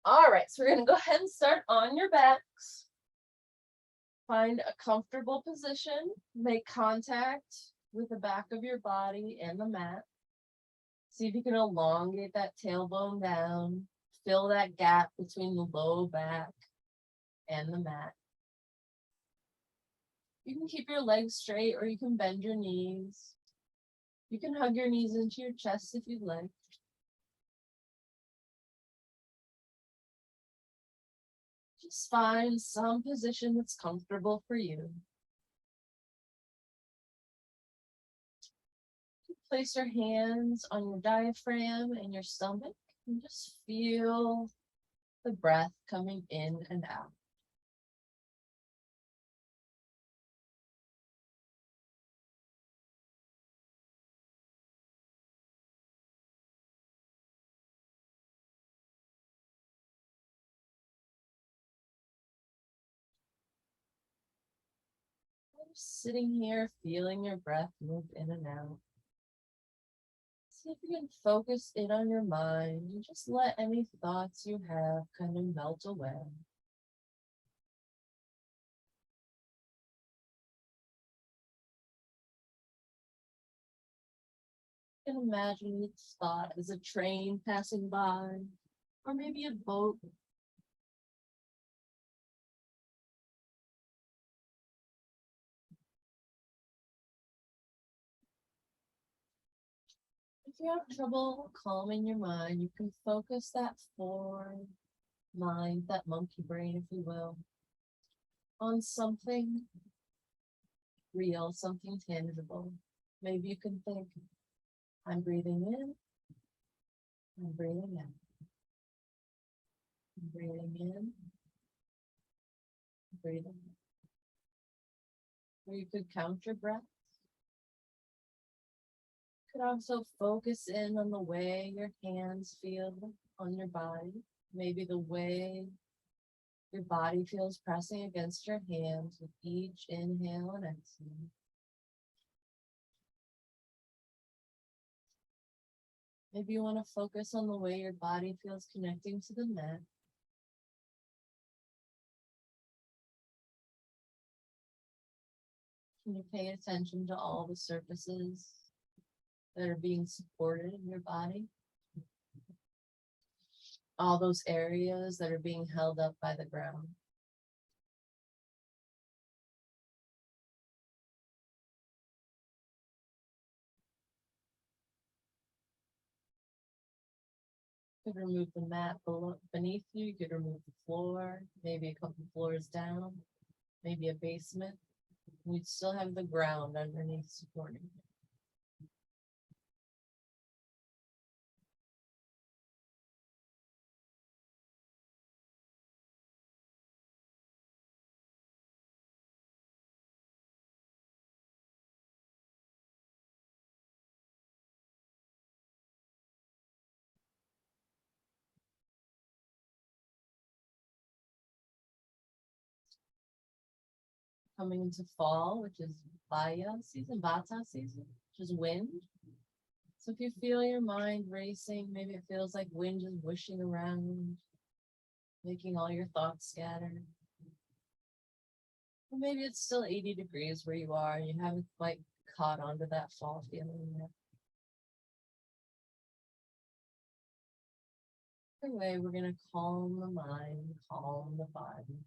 All right, so we're going to go ahead and start on your backs. Find a comfortable position. Make contact with the back of your body and the mat. See if you can elongate that tailbone down. Fill that gap between the low back and the mat. You can keep your legs straight or you can bend your knees. You can hug your knees into your chest if you'd like. Just find some position that's comfortable for you. Place your hands on your diaphragm and your stomach and just feel the breath coming in and out. Just sitting here, feeling your breath move in and out. See if you can focus in on your mind and just let any thoughts you have kind of melt away. You can imagine each thought as a train passing by, or maybe a boat. If you have trouble calming your mind, you can focus that forward mind, that monkey brain, if you will, on something real, something tangible. Maybe you can think, I'm breathing in, I'm breathing out. I'm breathing in, breathing out. Or you could count your breath. You could also focus in on the way your hands feel on your body. Maybe the way your body feels pressing against your hands with each inhale and exhale. Maybe you want to focus on the way your body feels connecting to the mat. Can you pay attention to all the surfaces that are being supported in your body? All those areas that are being held up by the ground. You could remove the mat beneath you. You could remove the floor, maybe a couple floors down, maybe a basement. You'd still have the ground underneath supporting you. Coming into fall, which is Vaya season, Vata season, which is wind. So if you feel your mind racing, maybe it feels like wind is whooshing around, making all your thoughts scatter. Or maybe it's still 80 degrees where you are and you haven't quite caught onto that fall feeling yet. Either way, we're going to calm the mind, calm the body.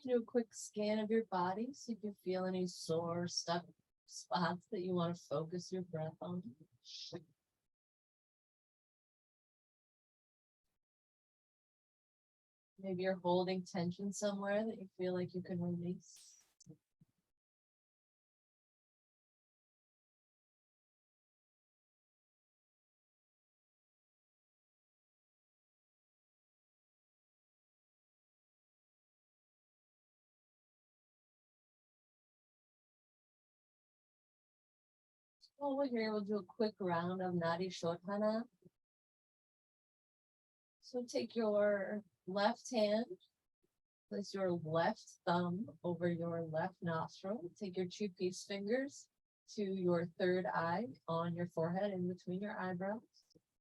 Do a quick scan of your body, see if you feel any sore, stuck spots that you want to focus your breath on. Maybe you're holding tension somewhere that you feel like you can release. Over here, we'll do a quick round of Nadi Shodhana. So take your left hand, place your left thumb over your left nostril. Take your two peace fingers to your third eye on your forehead in between your eyebrows.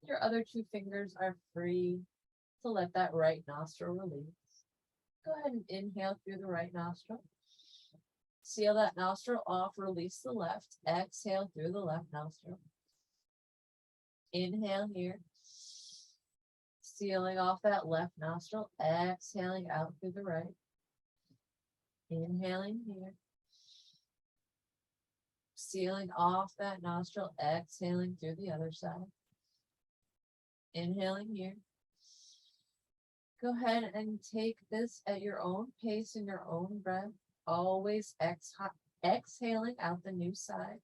Your other two fingers are free to let that right nostril release. Go ahead and inhale through the right nostril. Seal that nostril off, release the left. Exhale through the left nostril. Inhale here. Sealing off that left nostril, exhaling out through the right. Inhaling here. Sealing off that nostril, exhaling through the other side. Inhaling here. Go ahead and take this at your own pace and your own breath. Always exhaling out the new side.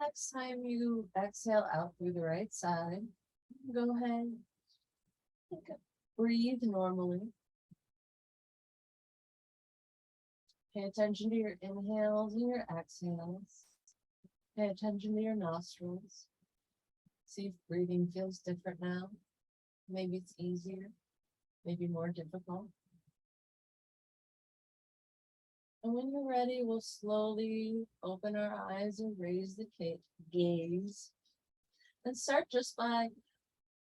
Next time you exhale out through the right side, go ahead, breathe normally. Pay attention to your inhales and your exhales. Pay attention to your nostrils. See if breathing feels different now. Maybe it's easier, maybe more difficult. And when you're ready, we'll slowly open our eyes and raise the gaze. And start just by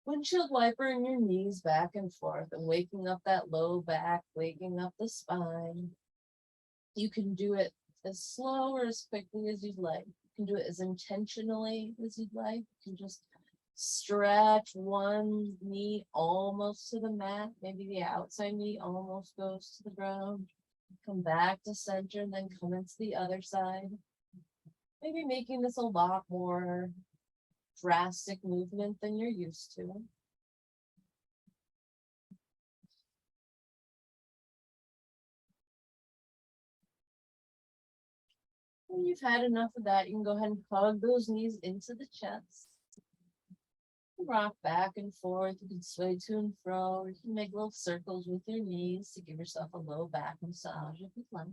windshield wipering your knees back and forth and waking up that low back, waking up the spine. You can do it as slow or as quickly as you'd like. You can do it as intentionally as you'd like. You can just stretch one knee almost to the mat. Maybe the outside knee almost goes to the ground. Come back to center and then come into the other side. Maybe making this a lot more drastic movement than you're used to. When you've had enough of that, you can go ahead and hug those knees into the chest. Rock back and forth. You can sway to and fro. You can make little circles with your knees to give yourself a low back massage if you'd like.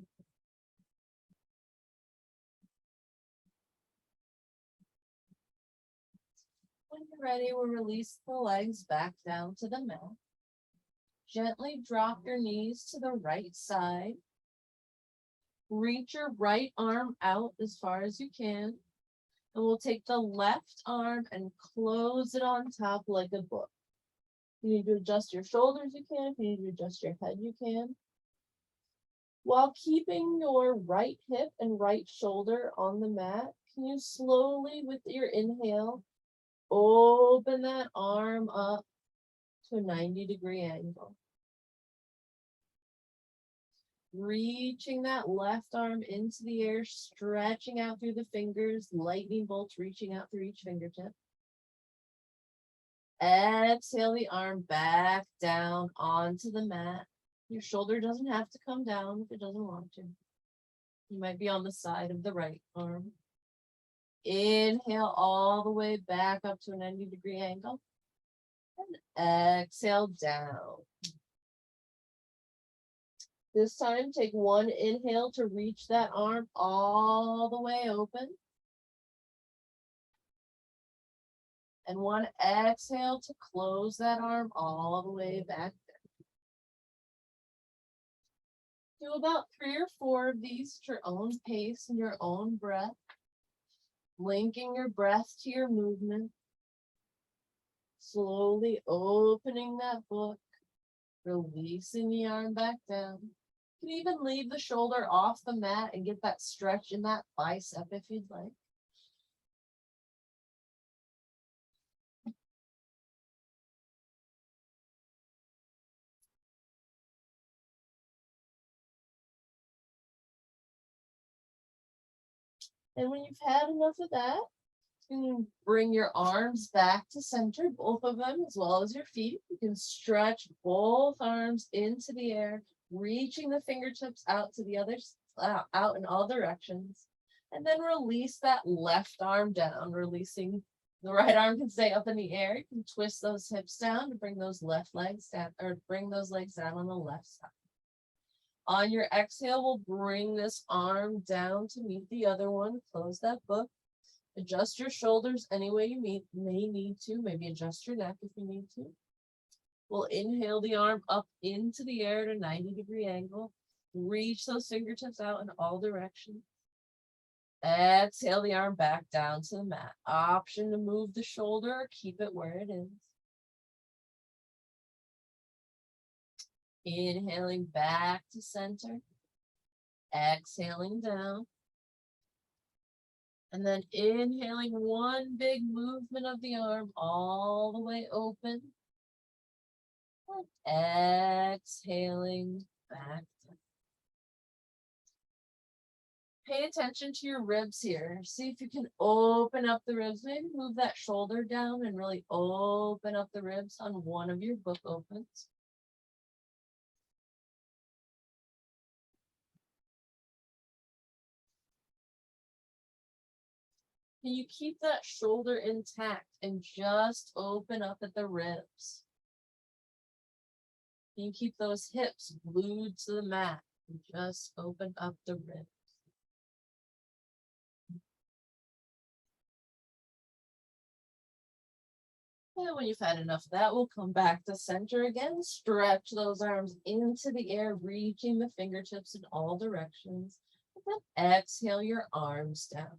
When you're ready, we'll release the legs back down to the mat. Gently drop your knees to the right side. Reach your right arm out as far as you can. And we'll take the left arm and close it on top like a book. If you need to adjust your shoulders, you can. If you need to adjust your head, you can. While keeping your right hip and right shoulder on the mat, can you slowly, with your inhale, open that arm up to a 90-degree angle. Reaching that left arm into the air, stretching out through the fingers, lightning bolts reaching out through each fingertip. Exhale the arm back down onto the mat. Your shoulder doesn't have to come down if it doesn't want to. You might be on the side of the right arm. Inhale all the way back up to a 90-degree angle. And exhale down. This time, take one inhale to reach that arm all the way open. And one exhale to close that arm all the way back there. Do about 3 or 4 of these at your own pace and your own breath. Linking your breath to your movement. Slowly opening that book. Releasing the arm back down. You can even leave the shoulder off the mat and get that stretch in that bicep if you'd like. And when you've had enough of that, you can bring your arms back to center, both of them, as well as your feet. You can stretch both arms into the air, reaching the fingertips out to the others, out in all directions. And then release that left arm down, releasing the right arm can stay up in the air. You can twist those hips down to bring those left legs down, or bring those legs down on the left side. On your exhale, we'll bring this arm down to meet the other one. Close that book. Adjust your shoulders any way you may need to. Maybe adjust your neck if you need to. We'll inhale the arm up into the air at a 90-degree angle. Reach those fingertips out in all directions. Exhale the arm back down to the mat. Option to move the shoulder or keep it where it is. Inhaling back to center. Exhaling down. And then inhaling one big movement of the arm all the way open. And exhaling back down. Pay attention to your ribs here. See if you can open up the ribs. Maybe move that shoulder down and really open up the ribs on one of your book opens. Can you keep that shoulder intact and just open up at the ribs? Can you keep those hips glued to the mat and just open up the ribs? And when you've had enough of that, we'll come back to center again. Stretch those arms into the air, reaching the fingertips in all directions. And then exhale your arms down.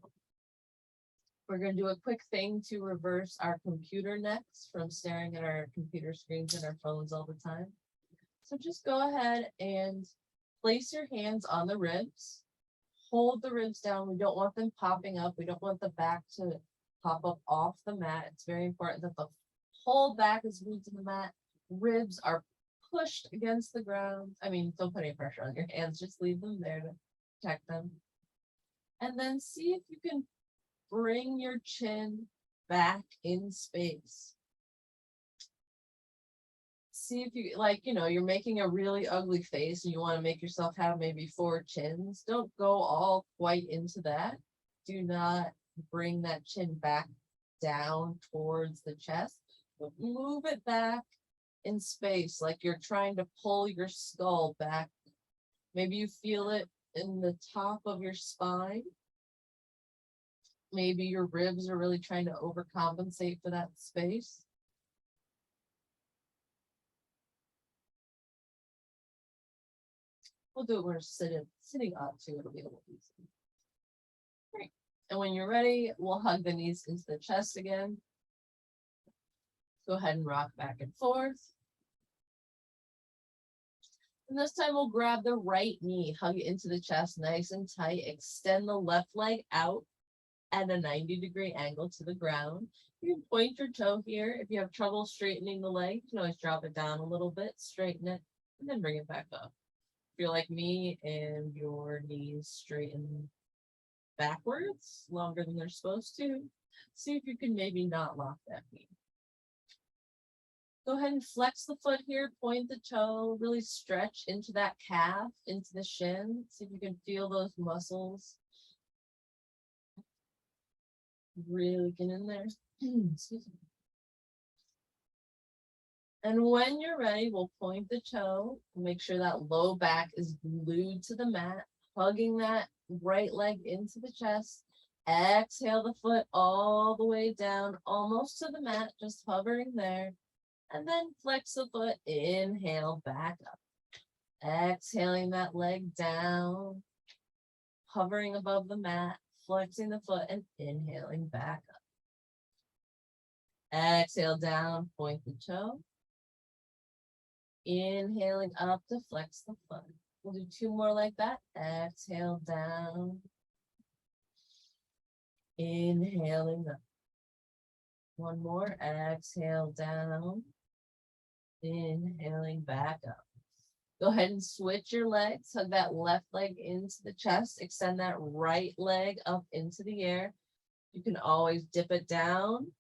We're going to do a quick thing to reverse our computer necks from staring at our computer screens and our phones all the time. So just go ahead and place your hands on the ribs. Hold the ribs down. We don't want them popping up. We don't want the back to pop up off the mat. It's very important that the whole back is glued to the mat. Ribs are pushed against the ground. I mean, don't put any pressure on your hands. Just leave them there to protect them. And then see if you can bring your chin back in space. See if you, like, you're making a really ugly face and you want to make yourself have maybe 4 chins. Don't go all quite into that. Do not bring that chin back down towards the chest, but move it back in space, like you're trying to pull your skull back. Maybe you feel it in the top of your spine. Maybe your ribs are really trying to overcompensate for that space. We'll do it when we're sitting up too. It'll be a little easy. Great. And when you're ready, we'll hug the knees into the chest again. Go ahead and rock back and forth. And this time we'll grab the right knee, hug it into the chest nice and tight. Extend the left leg out at a 90-degree angle to the ground. You can point your toe here. If you have trouble straightening the leg, you can always drop it down a little bit, straighten it, and then bring it back up. If you're like me and your knees straighten backwards longer than they're supposed to, see if you can maybe not lock that knee. Go ahead and flex the foot here, point the toe, really stretch into that calf, into the shin. See if you can feel those muscles. Really get in there. Excuse me. And when you're ready, we'll point the toe. Make sure that low back is glued to the mat, hugging that right leg into the chest. Exhale the foot all the way down, almost to the mat, just hovering there. And then flex the foot, inhale, back up. Exhaling that leg down, hovering above the mat, flexing the foot and inhaling back up. Exhale down, point the toe. Inhaling up to flex the foot. We'll do 2 more like that. Exhale down. Inhaling up. 1 more. Exhale down. Inhaling back up. Go ahead and switch your legs. Hug that left leg into the chest. Extend that right leg up into the air. You can always dip it down.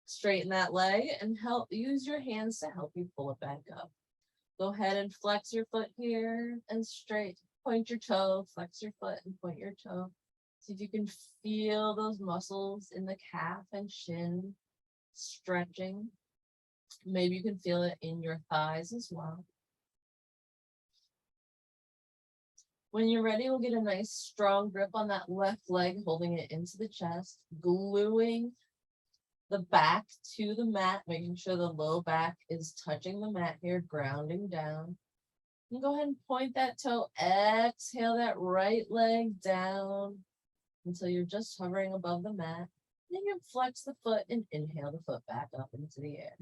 Straighten that leg and use your hands to help you pull it back up. Go ahead and flex your foot here and straight. Point your toe, flex your foot and point your toe. See if you can feel those muscles in the calf and shin stretching. Maybe you can feel it in your thighs as well. When you're ready, we'll get a nice strong grip on that left leg, holding it into the chest, gluing the back to the mat, making sure the low back is touching the mat here, grounding down. And go ahead and point that toe, exhale that right leg down until you're just hovering above the mat. Then you can flex the foot and inhale the foot back up into the air.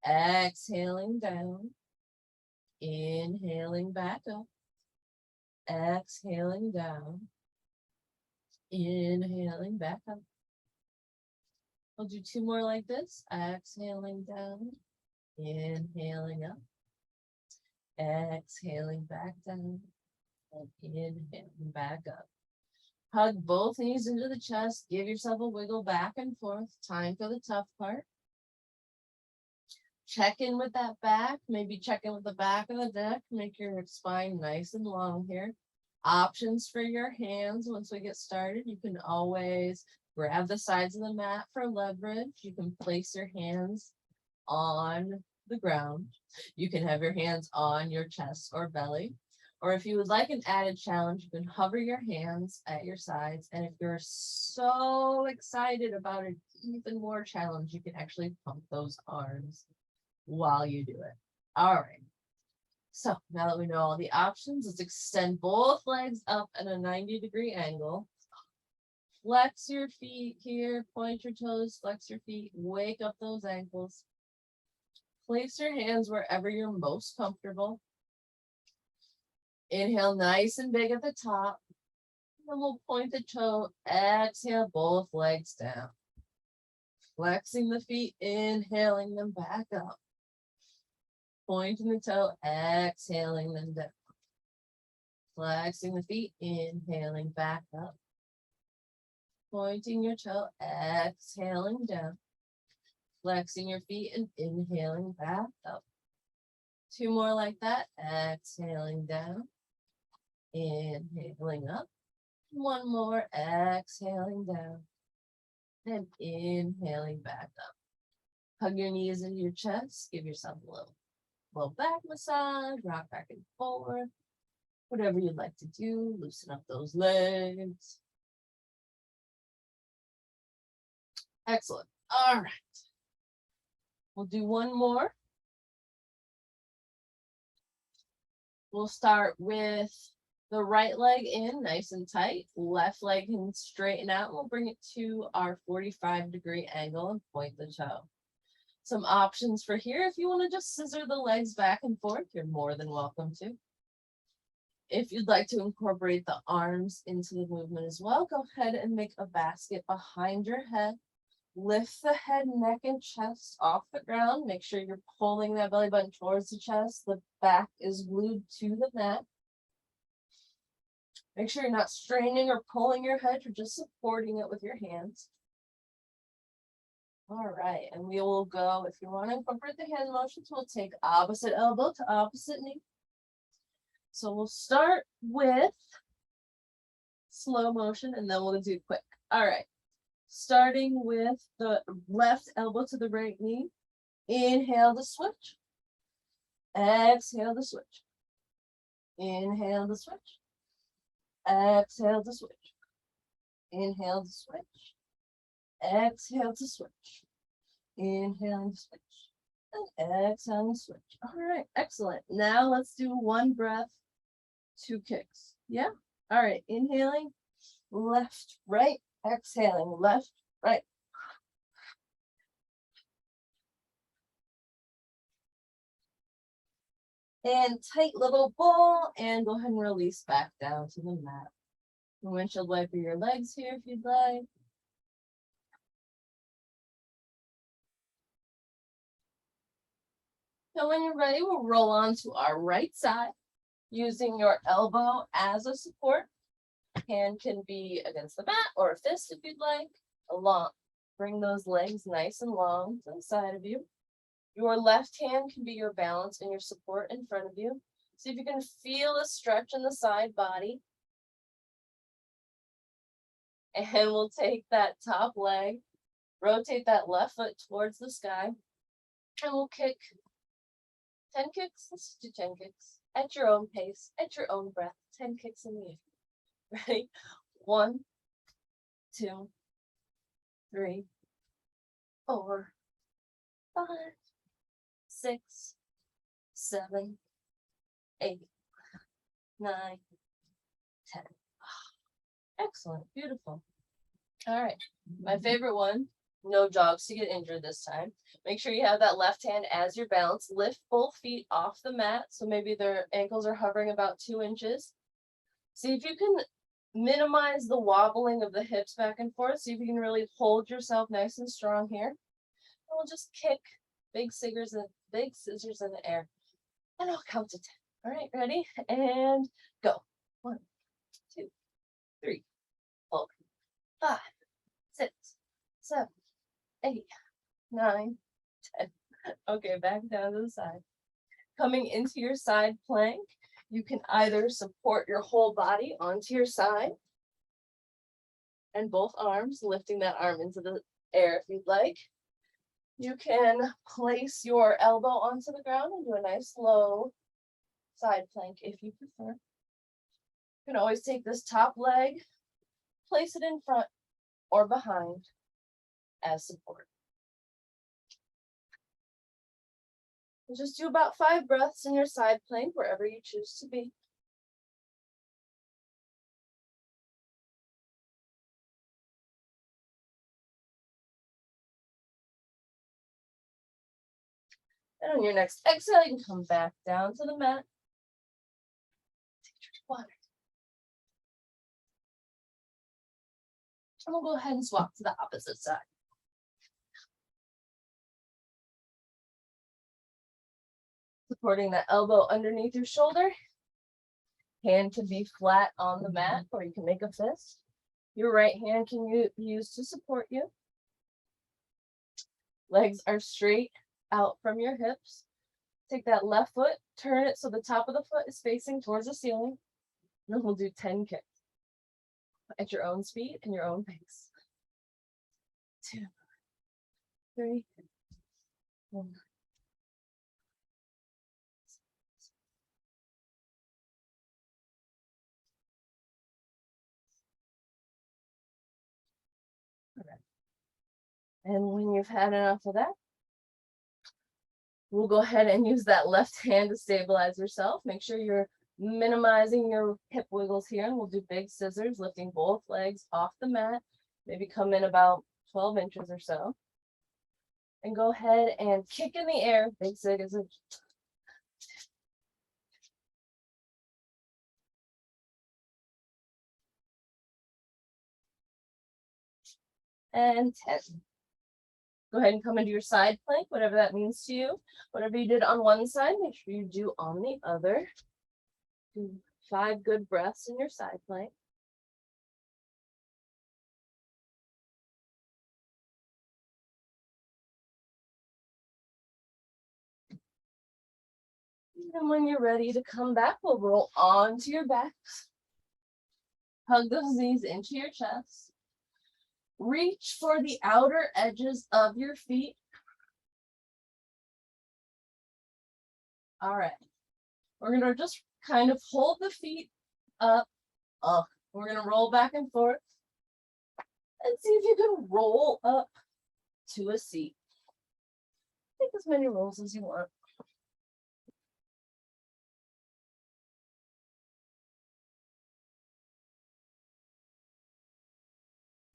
Exhaling down, inhaling back up, exhaling down, inhaling back up. We'll do two more like this. Exhaling down, inhaling up, exhaling back down, and inhaling back up. Hug both knees into the chest. Give yourself a wiggle back and forth. Time for the tough part. Check in with that back. Maybe check in with the back of the neck. Make your spine nice and long here. Options for your hands once we get started. You can always grab the sides of the mat for leverage. You can place your hands on the ground. You can have your hands on your chest or belly. Or if you would like an added challenge, you can hover your hands at your sides. And if you're so excited about an even more challenge, you can actually pump those arms while you do it. All right. So now that we know all the options, let's extend both legs up at a 90-degree angle. Flex your feet here, point your toes, flex your feet, wake up those ankles. Place your hands wherever you're most comfortable. Inhale nice and big at the top. Then we'll point the toe, exhale both legs down. Flexing the feet, inhaling them back up. Pointing the toe, exhaling them down. Flexing the feet, inhaling back up. Pointing your toe, exhaling down. Flexing your feet and inhaling back up. Two more like that, exhaling down. Inhaling up. One more, exhaling down. And inhaling back up. Hug your knees into your chest. Give yourself a little back massage. Rock back and forth. Whatever you'd like to do. Loosen up those legs. Excellent. All right. We'll do one more. We'll start with the right leg in, nice and tight. Left leg can straighten out. We'll bring it to our 45-degree angle and point the toe. Some options for here. If you want to just scissor the legs back and forth, you're more than welcome to. If you'd like to incorporate the arms into the movement as well, go ahead and make a basket behind your head. Lift the head, neck, and chest off the ground. Make sure you're pulling that belly button towards the chest. The back is glued to the mat. Make sure you're not straining or pulling your head. You're just supporting it with your hands. All right, and we will go, if you want to incorporate the hand motions, we'll take opposite elbow to opposite knee. So we'll start with slow motion, and then we'll do quick. All right. Starting with the left elbow to the right knee. Inhale to switch. Exhale to switch. Inhale to switch. Exhale to switch. Inhale to switch. Exhale to switch. Inhale to switch. And exhale to switch. All right, excellent. Now let's do one breath, two kicks. Yeah? All right, inhaling, left, right. Exhaling, left, right. And tight little ball, and go ahead and release back down to the mat. Windshield wiper your legs here if you'd like. So when you're ready, we'll roll on to our right side, using your elbow as a support. Hand can be against the mat or a fist if you'd like. Along. Bring those legs nice and long to the side of you. Your left hand can be your balance and your support in front of you. See if you can feel a stretch in the side body. And we'll take that top leg, rotate that left foot towards the sky, and we'll kick 10 kicks. Let's do 10 kicks at your own pace, at your own breath. 10 kicks in the air. Ready? 1, 2, 3, 4, 5, 6, 7, 8, 9, 10. Excellent. Beautiful. All right. My favorite one, no jogs to get injured this time. Make sure you have that left hand as your balance. Lift both feet off the mat. So maybe their ankles are hovering about 2 inches. See if you can minimize the wobbling of the hips back and forth. See if you can really hold yourself nice and strong here. And we'll just kick big scissors in the air. And I'll count to 10. All right, ready? And go. 1, 2, 3, 4, 5, 6, 7, 8, 9, 10. Okay, back down to the side. Coming into your side plank, you can either support your whole body onto your side and both arms, lifting that arm into the air if you'd like. You can place your elbow onto the ground and do a nice low side plank if you prefer. You can always take this top leg, place it in front or behind as support. And just do about 5 breaths in your side plank wherever you choose to be. And on your next exhale, you can come back down to the mat. Take your water. And we'll go ahead and swap to the opposite side. Supporting that elbow underneath your shoulder. Hand can be flat on the mat, or you can make a fist. Your right hand can be used to support you. Legs are straight out from your hips. Take that left foot, turn it so the top of the foot is facing towards the ceiling. And we'll do 10 kicks at your own speed and your own pace. 2, 3, 4. And when you've had enough of that, we'll go ahead and use that left hand to stabilize yourself. Make sure you're minimizing your hip wiggles here. And we'll do big scissors, lifting both legs off the mat. Maybe come in about 12 inches or so. And go ahead and kick in the air, big scissors. And 10. Go ahead and come into your side plank, whatever that means to you. Whatever you did on one side, make sure you do on the other. Do 5 good breaths in your side plank. And when you're ready to come back, we'll roll onto your backs. Hug those knees into your chest. Reach for the outer edges of your feet. All right. We're going to just kind of hold the feet up. We're going to roll back and forth. And see if you can roll up to a seat. Take as many rolls as you want.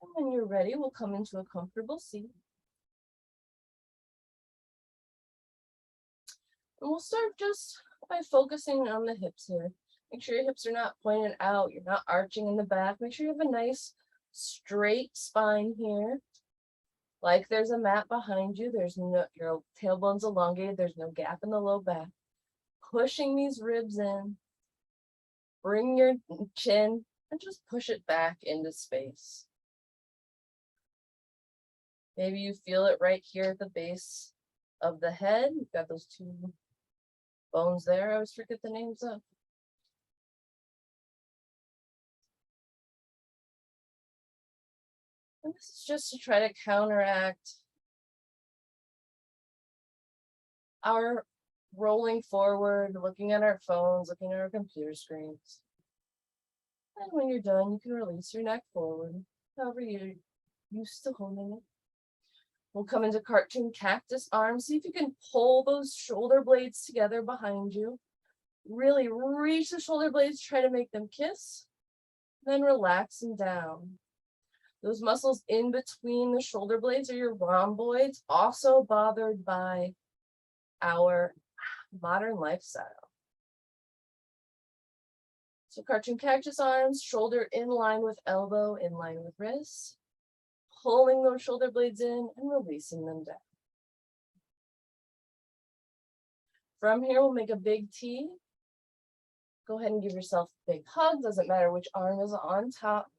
And when you're ready, we'll come into a comfortable seat. And we'll start just by focusing on the hips here. Make sure your hips are not pointed out. You're not arching in the back. Make sure you have a nice straight spine here. Like there's a mat behind you. There's no, your tailbone's elongated. There's no gap in the low back. Pushing these ribs in. Bring your chin and just push it back into space. Maybe you feel it right here at the base of the head. You've got those two bones there. I always forget the names of. And this is just to try to counteract our rolling forward, looking at our phones, looking at our computer screens. And when you're done, you can release your neck forward, however you're used to holding it. We'll come into cartoon cactus arms. See if you can pull those shoulder blades together behind you. Really reach the shoulder blades, try to make them kiss, then relax them down. Those muscles in between the shoulder blades are your rhomboids, also bothered by our modern lifestyle. So cartoon cactus arms, shoulder in line with elbow, in line with wrist, pulling those shoulder blades in and releasing them down. From here, we'll make a big T. Go ahead and give yourself a big hug. Doesn't matter which arm is on top.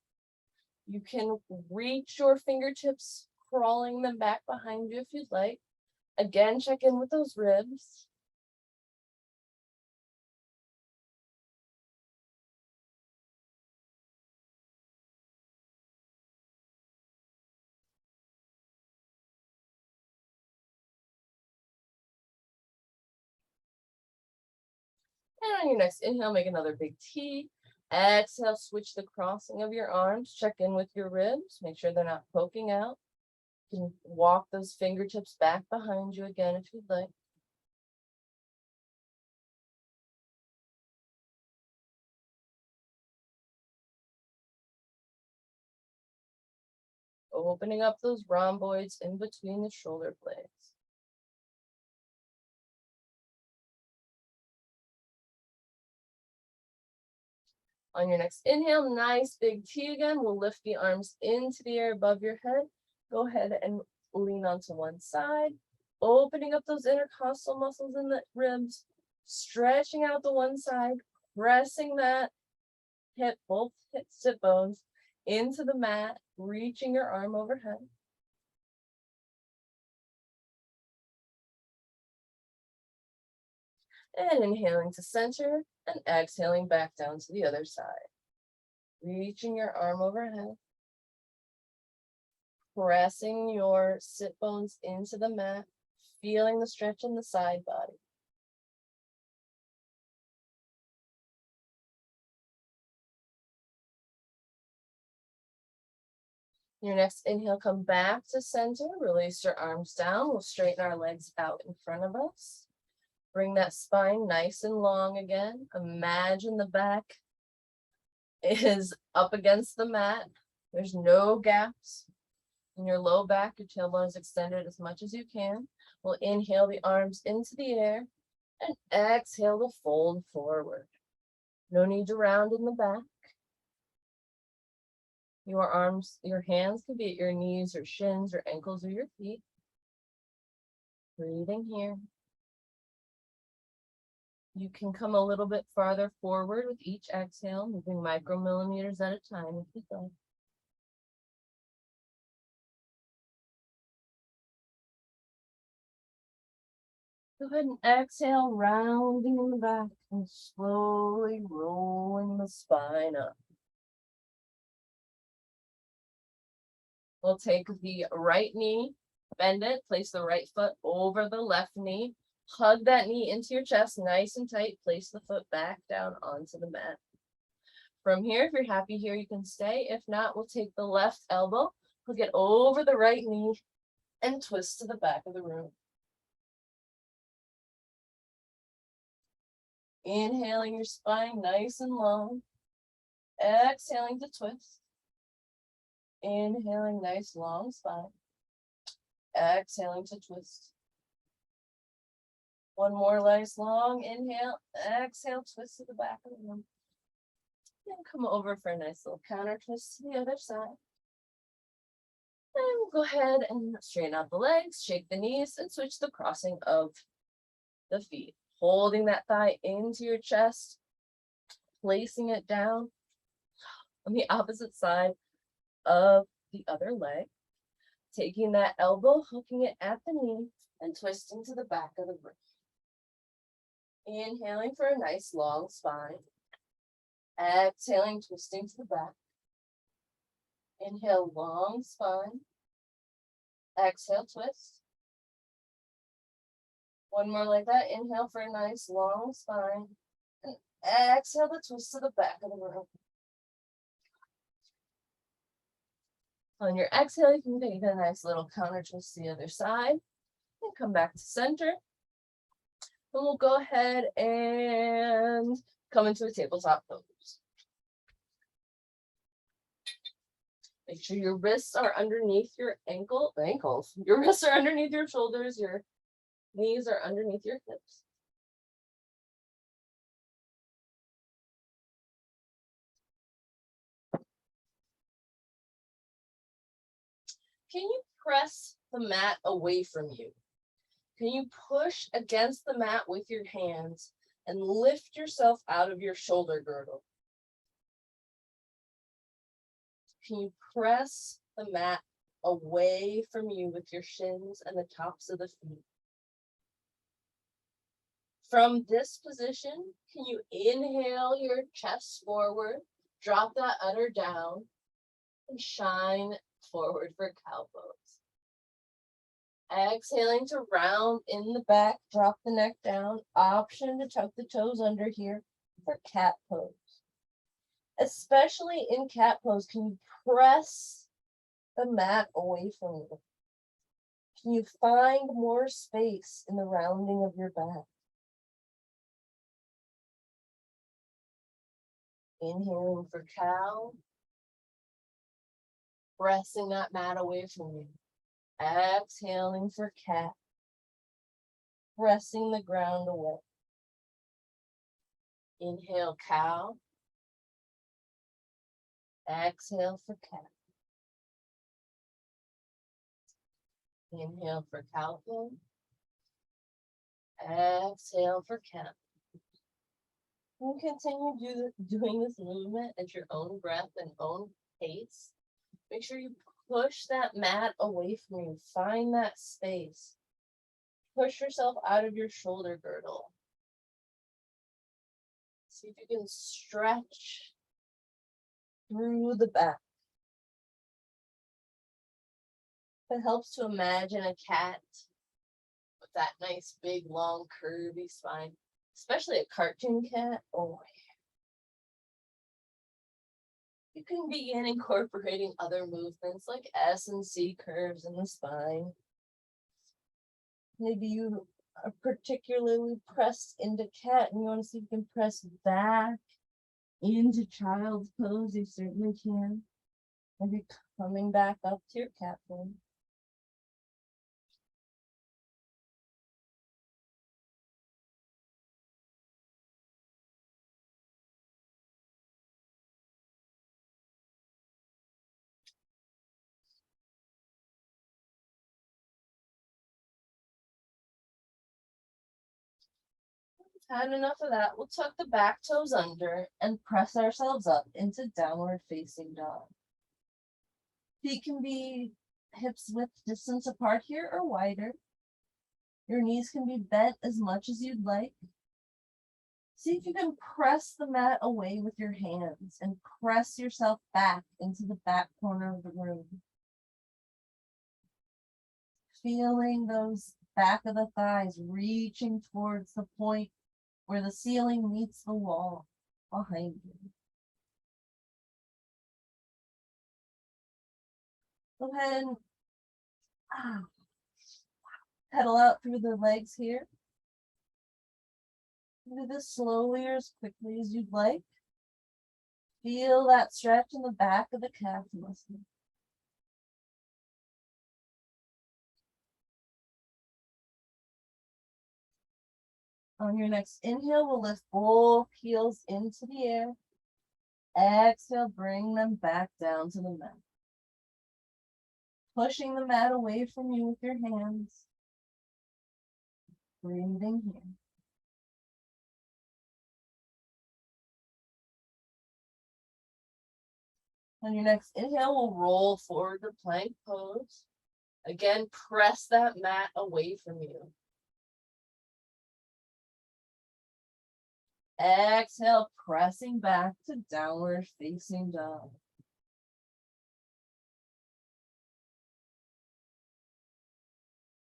You can reach your fingertips, crawling them back behind you if you'd like. Again, check in with those ribs. And on your next inhale, make another big T. Exhale, switch the crossing of your arms. Check in with your ribs. Make sure they're not poking out. You can walk those fingertips back behind you again if you'd like. Opening up those rhomboids in between the shoulder blades. On your next inhale, nice big T again. We'll lift the arms into the air above your head. Go ahead and lean onto one side, opening up those intercostal muscles in the ribs, stretching out the one side, pressing that hip, both hip sit bones into the mat, reaching your arm overhead. And inhaling to center and exhaling back down to the other side. Reaching your arm overhead. Pressing your sit bones into the mat, feeling the stretch in the side body. Your next inhale, come back to center, release your arms down. We'll straighten our legs out in front of us. Bring that spine nice and long again. Imagine the back is up against the mat. There's no gaps in your low back. Your tailbone is extended as much as you can. We'll inhale the arms into the air and exhale to fold forward. No need to round in the back. Your arms, your hands can be at your knees or shins or ankles or your feet. Breathing here. You can come a little bit farther forward with each exhale, moving micromillimeters at a time if you'd like. Go ahead and exhale, rounding in the back and slowly rolling the spine up. We'll take the right knee, bend it, place the right foot over the left knee, hug that knee into your chest, nice and tight, place the foot back down onto the mat. From here, if you're happy here, you can stay. If not, we'll take the left elbow, hook it over the right knee, and twist to the back of the room. Inhaling your spine nice and long. Exhaling to twist. Inhaling, nice long spine. Exhaling to twist. One more nice long inhale. Exhale, twist to the back of the room. And come over for a nice little counter twist to the other side. And we'll go ahead and straighten out the legs, shake the knees, and switch the crossing of the feet. Holding that thigh into your chest, placing it down on the opposite side of the other leg. Taking that elbow, hooking it at the knee, and twisting to the back of the room. Inhaling for a nice long spine. Exhaling, twisting to the back. Inhale, long spine. Exhale, twist. One more like that. Inhale for a nice long spine. And exhale the twist to the back of the room. On your exhale, you can take a nice little counter twist to the other side. And come back to center. And we'll go ahead and come into a tabletop pose. Make sure your wrists are underneath your ankles. Your wrists are underneath your shoulders. Your knees are underneath your hips. Can you press the mat away from you? Can you push against the mat with your hands and lift yourself out of your shoulder girdle? Can you press the mat away from you with your shins and the tops of the feet? From this position, can you inhale your chest forward, drop that udder down, and shine forward for cow pose? Exhaling to round in the back, drop the neck down. Option to tuck the toes under here for cat pose. Especially in cat pose, can you press the mat away from you? Can you find more space in the rounding of your back? Inhaling for cow. Pressing that mat away from you. Exhaling for cat. Pressing the ground away. Inhale, cow. Exhale for cat. Inhale for cow pose. Exhale for cat. You continue doing this movement at your own breath and own pace. Make sure you push that mat away from you. Find that space. Push yourself out of your shoulder girdle. See if you can stretch through the back. It helps to imagine a cat with that nice, big, long, curvy spine, especially a cartoon cat. Oh, you can begin incorporating other movements like S and C curves in the spine. Maybe you are particularly pressed into cat and you want to see if you can press back into child's pose. You certainly can. And you're coming back up to your cat pose. Had enough of that. We'll tuck the back toes under and press ourselves up into downward facing dog. Feet can be hips width distance apart here or wider. Your knees can be bent as much as you'd like. See if you can press the mat away with your hands and press yourself back into the back corner of the room. Feeling those back of the thighs reaching towards the point where the ceiling meets the wall behind you. Go ahead and pedal out through the legs here. Do this slowly or as quickly as you'd like. Feel that stretch in the back of the calf muscle. On your next inhale, we'll lift both heels into the air. Exhale, bring them back down to the mat. Pushing the mat away from you with your hands. Breathing here. On your next inhale, we'll roll forward to plank pose. Again, press that mat away from you. Exhale, pressing back to downward facing dog.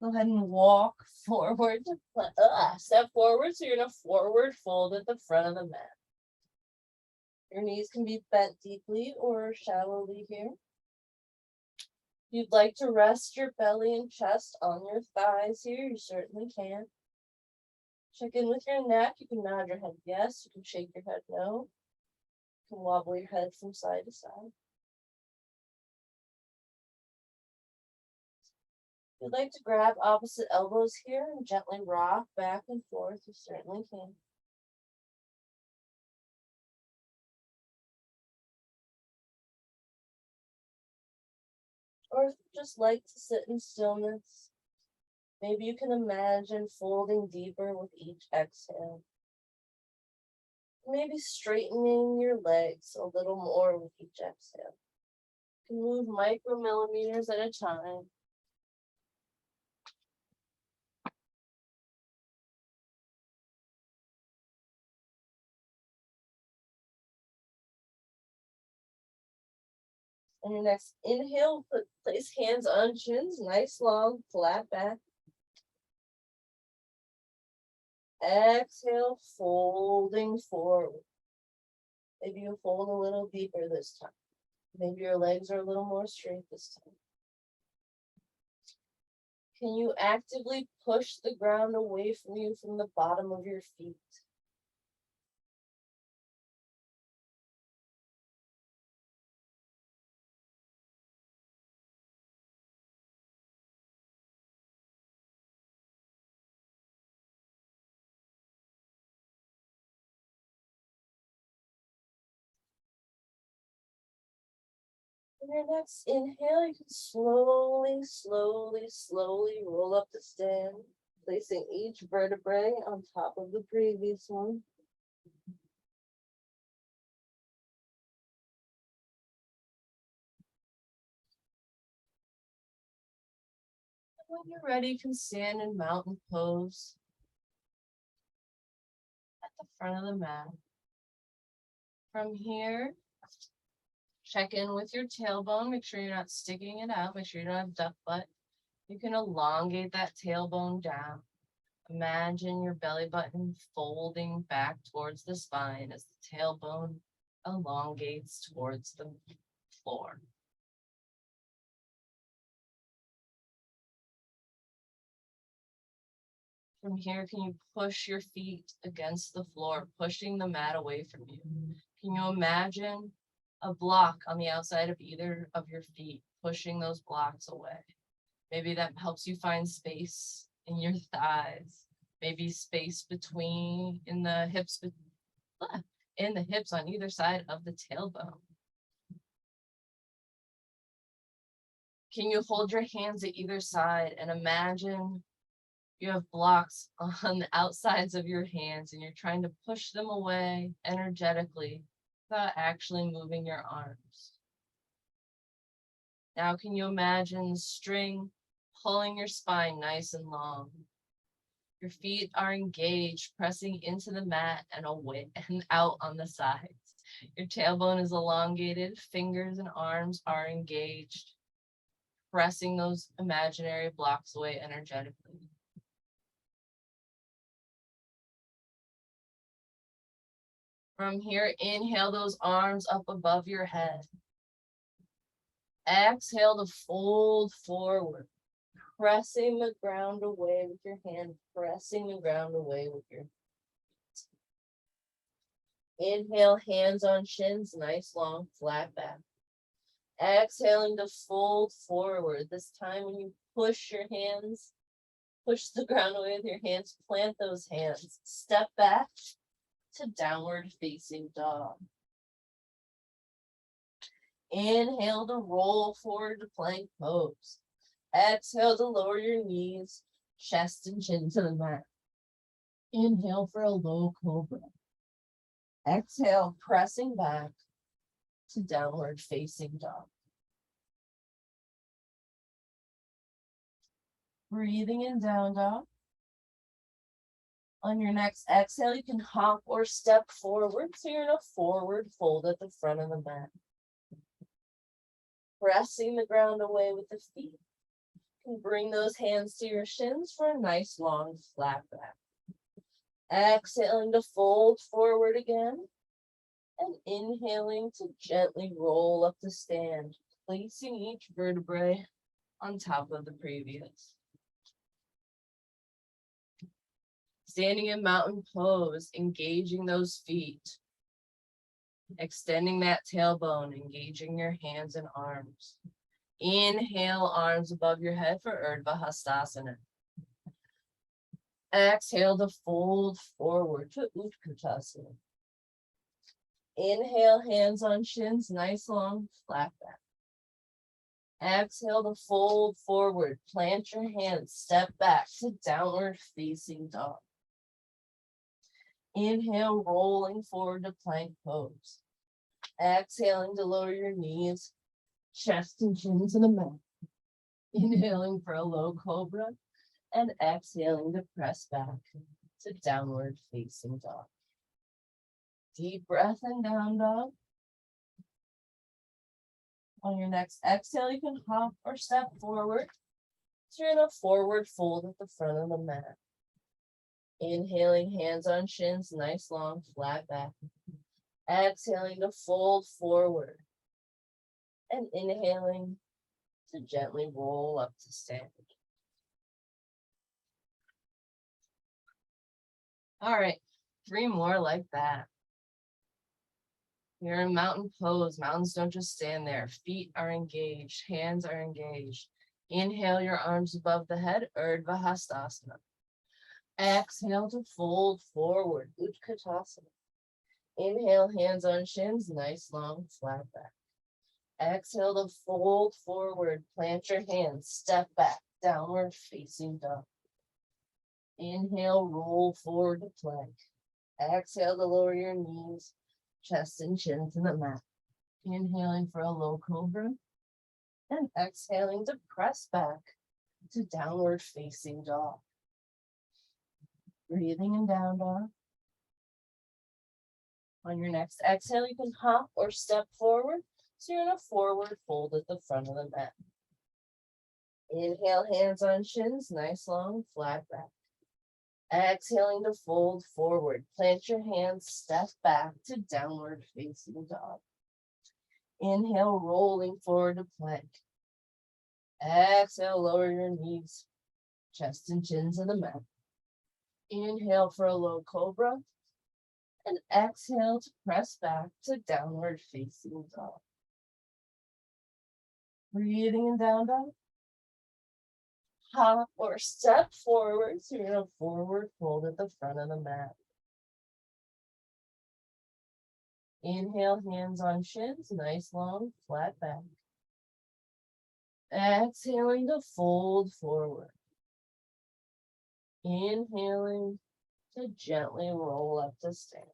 Go ahead and walk forward to step forward. So you're in a forward fold at the front of the mat. Your knees can be bent deeply or shallowly here. If you'd like to rest your belly and chest on your thighs here, you certainly can. Check in with your neck. You can nod your head yes. You can shake your head no. You can wobble your head from side to side. If you'd like to grab opposite elbows here and gently rock back and forth, you certainly can. Or if you just like to sit in stillness, maybe you can imagine folding deeper with each exhale. Maybe straightening your legs a little more with each exhale. You can move micromillimeters at a time. On your next inhale, place hands on shins, nice long, flat back. Exhale, folding forward. Maybe you fold a little deeper this time. Maybe your legs are a little more straight this time. Can you actively push the ground away from you from the bottom of your feet? On your next inhale, you can slowly roll up the stand, placing each vertebrae on top of the previous one. And when you're ready, you can stand in mountain pose at the front of the mat. From here, check in with your tailbone. Make sure you're not sticking it out. Make sure you don't have duck butt. You can elongate that tailbone down. Imagine your belly button folding back towards the spine as the tailbone elongates towards the floor. From here, can you push your feet against the floor, pushing the mat away from you? Can you imagine a block on the outside of either of your feet, pushing those blocks away? Maybe that helps you find space in your thighs, maybe space between in the hips on either side of the tailbone. Can you hold your hands at either side and imagine you have blocks on the outsides of your hands and you're trying to push them away energetically without actually moving your arms? Now, can you imagine string pulling your spine nice and long? Your feet are engaged, pressing into the mat and away and out on the sides. Your tailbone is elongated, fingers and arms are engaged, pressing those imaginary blocks away energetically. From here, inhale those arms up above your head. Exhale to fold forward, pressing the ground away with your hand, pressing the ground away with your inhale, hands on shins, nice long flat back. Exhaling to fold forward. This time when you push your hands, push the ground away with your hands, plant those hands. Step back to downward facing dog. Inhale to roll forward to plank pose. Exhale to lower your knees, chest and chin to the mat. Inhale for a low cobra. Exhale, pressing back to downward facing dog. Breathing in down dog. On your next exhale, you can hop or step forward. So you're in a forward fold at the front of the mat. Pressing the ground away with the feet. You can bring those hands to your shins for a nice long flat back. Exhaling to fold forward again. And inhaling to gently roll up to stand, placing each vertebrae on top of the previous. Standing in mountain pose, engaging those feet. Extending that tailbone, engaging your hands and arms. Inhale, arms above your head for Urdhva Hastasana. Exhale to fold forward to Utkatasana. Inhale, hands on shins, nice long flat back. Exhale to fold forward, plant your hands, step back to downward facing dog. Inhale, rolling forward to plank pose. Exhaling to lower your knees, chest and chin to the mat. Inhaling for a low cobra and exhaling to press back to downward facing dog. Deep breath in down dog. On your next exhale, you can hop or step forward. So you're in a forward fold at the front of the mat. Inhaling, hands on shins, nice long flat back. Exhaling to fold forward. And inhaling to gently roll up to stand. All right, 3 more like that. You're in mountain pose. Mountains don't just stand there. Feet are engaged. Hands are engaged. Inhale your arms above the head, Urdhva Hastasana. Exhale to fold forward, Utkatasana. Inhale, hands on shins, nice long flat back. Exhale to fold forward, plant your hands, step back, downward facing dog. Inhale, roll forward to plank. Exhale to lower your knees, chest and chin to the mat. Inhaling for a low cobra and exhaling to press back to downward facing dog. Breathing in down dog. On your next exhale, you can hop or step forward. So you're in a forward fold at the front of the mat. Inhale, hands on shins, nice long flat back. Exhaling to fold forward. Plant your hands, step back to downward facing dog. Inhale, rolling forward to plank. Exhale, lower your knees, chest and chin to the mat. Inhale for a low cobra. And exhale to press back to downward facing dog. Breathing in down dog. Hop or step forward, so you're in a forward fold at the front of the mat. Inhale, hands on shins, nice long flat back. Exhaling to fold forward. Inhaling to gently roll up to stand.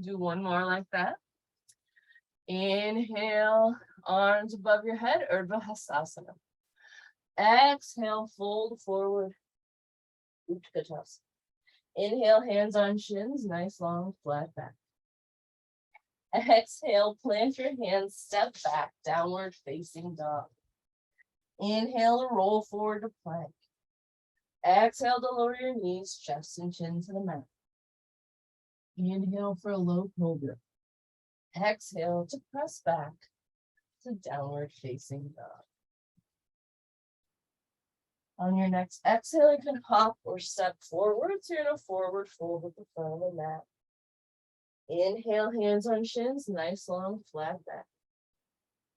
Do 1 more like that. Inhale, arms above your head, Urdhva Hastasana. Exhale, fold forward, Utkatasana. Inhale, hands on shins, nice long flat back. Exhale, plant your hands, step back, downward facing dog. Inhale to roll forward to plank. Exhale to lower your knees, chest and chin to the mat. Inhale for a low cobra. Exhale to press back to downward facing dog. On your next exhale, you can hop or step forward. So you're in a forward fold at the front of the mat. Inhale, hands on shins, nice long flat back.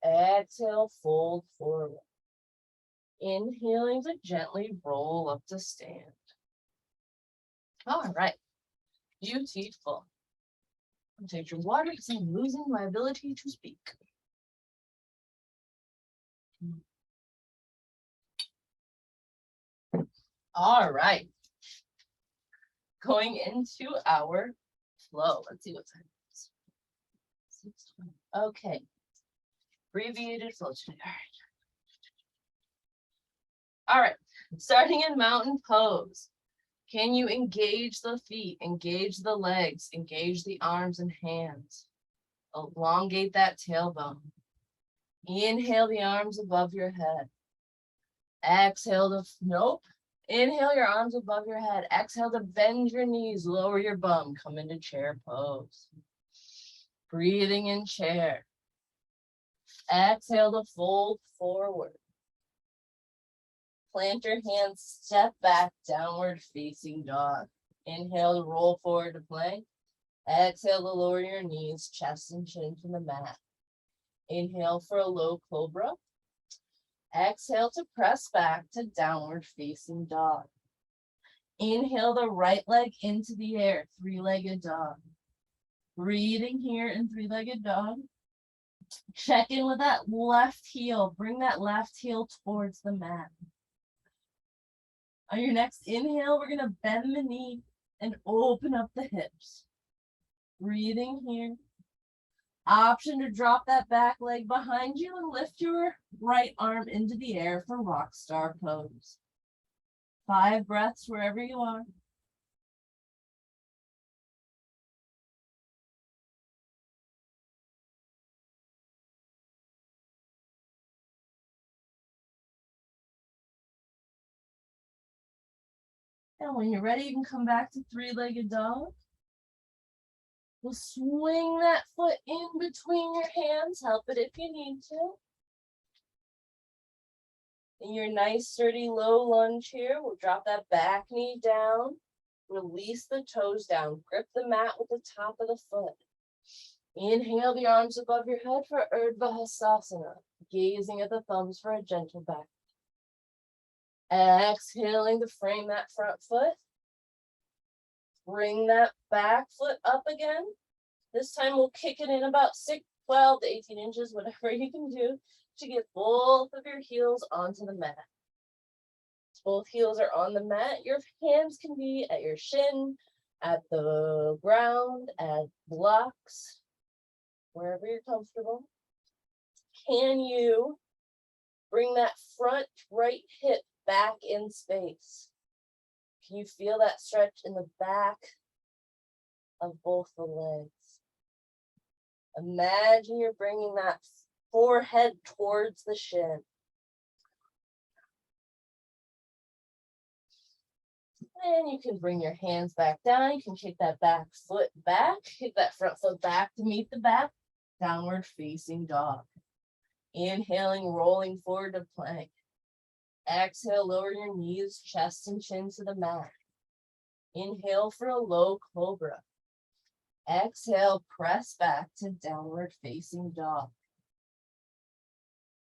Exhale, fold forward. Inhaling to gently roll up to stand. All right, beautiful. I'll take your water because I'm losing my ability to speak. All right. Going into our flow. Let's see what time it is. 6:20. Okay. Abbreviated flow today. All right. All right, starting in mountain pose. Can you engage the feet, engage the legs, engage the arms and hands? Elongate that tailbone. Inhale the arms above your head. Exhale to, nope. Inhale your arms above your head. Exhale to bend your knees, lower your bum, come into chair pose. Breathing in chair. Exhale to fold forward. Plant your hands, step back, downward facing dog. Inhale to roll forward to plank. Exhale to lower your knees, chest and chin to the mat. Inhale for a low cobra. Exhale to press back to downward facing dog. Inhale the right leg into the air, three-legged dog. Breathing here in three-legged dog. Check in with that left heel. Bring that left heel towards the mat. On your next inhale, we're gonna bend the knee and open up the hips. Breathing here. Option to drop that back leg behind you and lift your right arm into the air for rock star pose. 5 breaths wherever you are. And when you're ready, you can come back to three-legged dog. We'll swing that foot in between your hands. Help it if you need to. In your nice sturdy low lunge here, we'll drop that back knee down. Release the toes down. Grip the mat with the top of the foot. Inhale the arms above your head for Urdhva Hastasana. Gazing at the thumbs for a gentle back. Exhaling to frame that front foot. Bring that back foot up again. This time we'll kick it in about 12 to 18 inches, whatever you can do to get both of your heels onto the mat. Both heels are on the mat. Your hands can be at your shin, at the ground, at blocks, wherever you're comfortable. Can you bring that front right hip back in space? Can you feel that stretch in the back of both the legs? Imagine you're bringing that forehead towards the shin. And you can bring your hands back down. You can kick that back foot back, kick that front foot back to meet the back. Downward facing dog. Inhaling, rolling forward to plank. Exhale, lower your knees, chest and chin to the mat. Inhale for a low cobra. Exhale, press back to downward facing dog.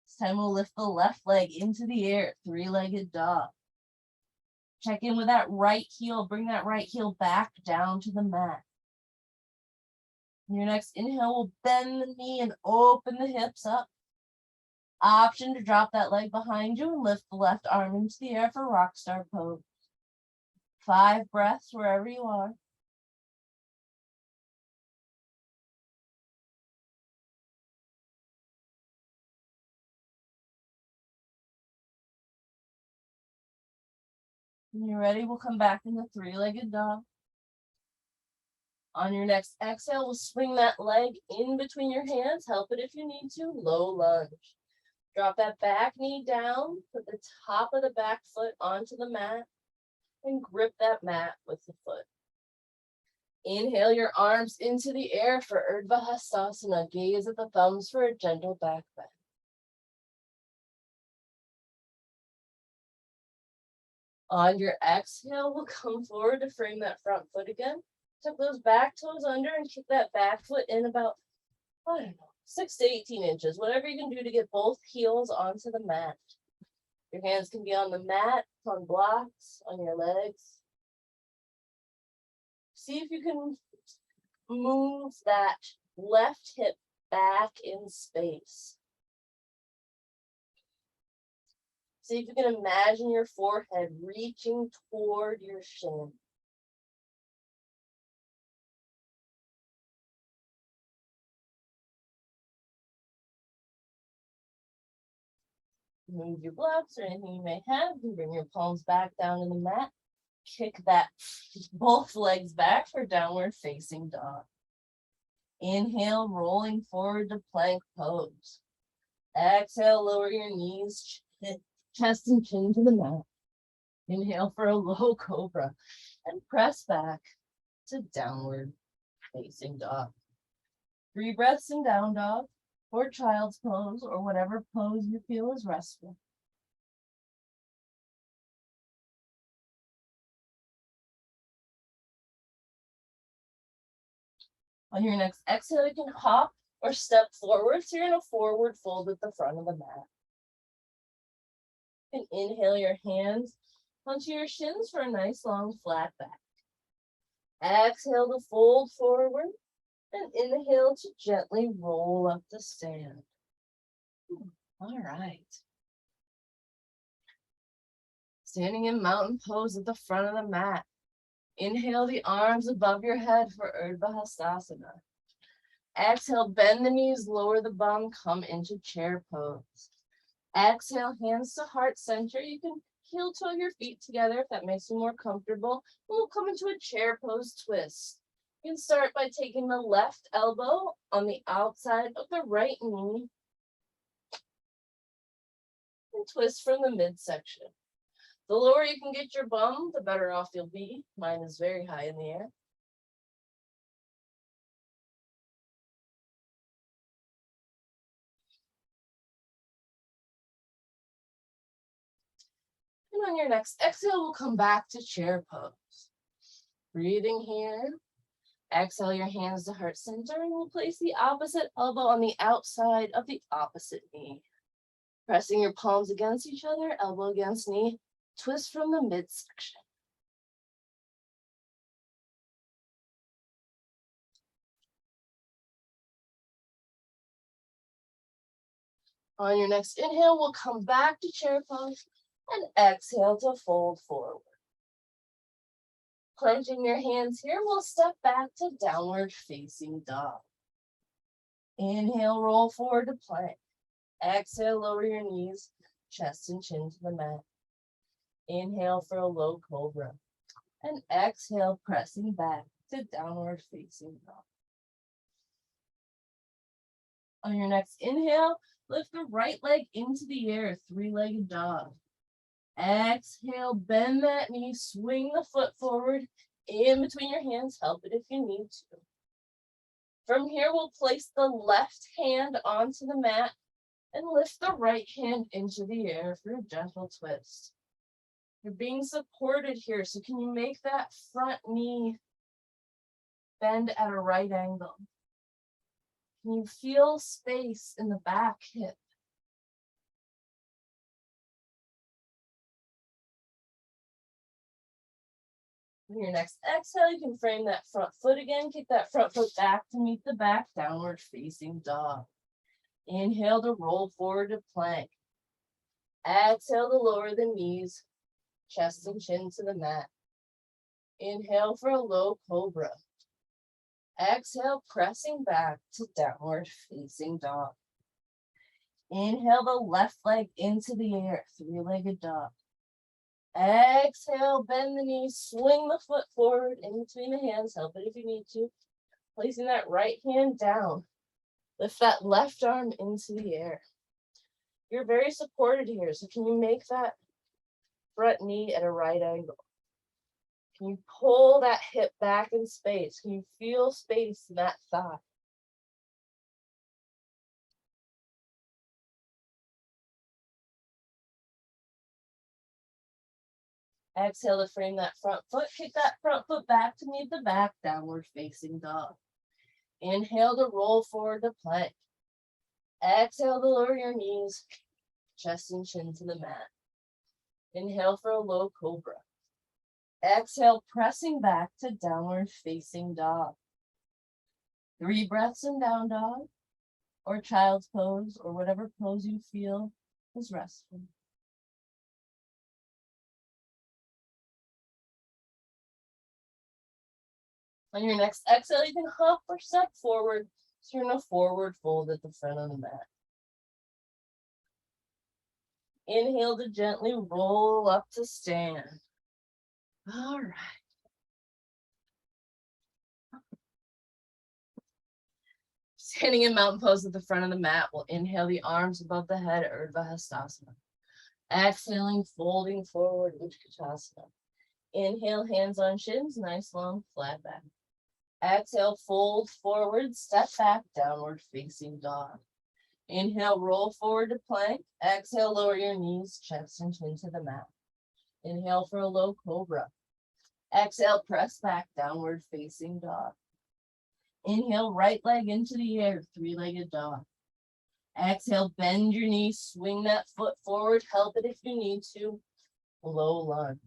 This time we'll lift the left leg into the air, three-legged dog. Check in with that right heel. Bring that right heel back down to the mat. In your next inhale, we'll bend the knee and open the hips up. Option to drop that leg behind you and lift the left arm into the air for rock star pose. 5 breaths wherever you are. When you're ready, we'll come back into three-legged dog. On your next exhale, we'll swing that leg in between your hands. Help it if you need to. Low lunge. Drop that back knee down. Put the top of the back foot onto the mat and grip that mat with the foot. Inhale your arms into the air for Urdhva Hastasana. Gaze at the thumbs for a gentle back bend. On your exhale, we'll come forward to frame that front foot again. Tuck those back toes under and kick that back foot in about, 6 to 18 inches. Whatever you can do to get both heels onto the mat. Your hands can be on the mat, on blocks, on your legs. See if you can move that left hip back in space. See if you can imagine your forehead reaching toward your shin. Move your blocks or anything you may have. You bring your palms back down to the mat. Kick that both legs back for downward facing dog. Inhale, rolling forward to plank pose. Exhale, lower your knees, chest and chin to the mat. Inhale for a low cobra and press back to downward facing dog. 3 breaths in down dog or child's pose or whatever pose you feel is restful. On your next exhale, you can hop or step forward. So you're in a forward fold at the front of the mat. And inhale your hands onto your shins for a nice long flat back. Exhale to fold forward and inhale to gently roll up the stand. All right. Standing in mountain pose at the front of the mat. Inhale the arms above your head for Urdhva Hastasana. Exhale, bend the knees, lower the bum, come into chair pose. Exhale, hands to heart center. You can heel toe your feet together if that makes you more comfortable. And we'll come into a chair pose twist. You can start by taking the left elbow on the outside of the right knee and twist from the midsection. The lower you can get your bum, the better off you'll be. Mine is very high in the air. And on your next exhale, we'll come back to chair pose. Breathing here. Exhale your hands to heart center, and we'll place the opposite elbow on the outside of the opposite knee. Pressing your palms against each other, elbow against knee, twist from the midsection. On your next inhale, we'll come back to chair pose and exhale to fold forward. Clenching your hands here, we'll step back to downward facing dog. Inhale, roll forward to plank. Exhale, lower your knees, chest and chin to the mat. Inhale for a low cobra. And exhale, pressing back to downward facing dog. On your next inhale, lift the right leg into the air, 3-legged dog. Exhale, bend that knee, swing the foot forward in between your hands, help it if you need to. From here, we'll place the left hand onto the mat and lift the right hand into the air for a gentle twist. You're being supported here, so can you make that front knee bend at a right angle? Can you feel space in the back hip? On your next exhale, you can frame that front foot again. Kick that front foot back to meet the back, downward facing dog. Inhale to roll forward to plank. Exhale to lower the knees, chest and chin to the mat. Inhale for a low cobra. Exhale, pressing back to downward facing dog. Inhale the left leg into the air, 3-legged dog. Exhale, bend the knees, swing the foot forward in between the hands, help it if you need to. Placing that right hand down. Lift that left arm into the air. You're very supported here, so can you make that front knee at a right angle? Can you pull that hip back in space? Can you feel space in that thigh? Exhale to frame that front foot. Kick that front foot back to meet the back, downward facing dog. Inhale to roll forward to plank. Exhale to lower your knees, chest and chin to the mat. Inhale for a low cobra. Exhale, pressing back to downward facing dog. 3 breaths in down dog, or child's pose, or whatever pose you feel is restful. On your next exhale, you can hop or step forward. So you're in a forward fold at the front of the mat. Inhale to gently roll up to stand. All right. Standing in mountain pose at the front of the mat, we'll inhale the arms above the head, Urdhva Hastasana. Exhaling, folding forward, Utkatasana. Inhale, hands on shins, nice long flat back. Exhale, fold forward, step back, downward facing dog. Inhale, roll forward to plank. Exhale, lower your knees, chest and chin to the mat. Inhale for a low cobra. Exhale, press back, downward facing dog. Inhale, right leg into the air, three-legged dog. Exhale, bend your knees, swing that foot forward, help it if you need to. Low lunge.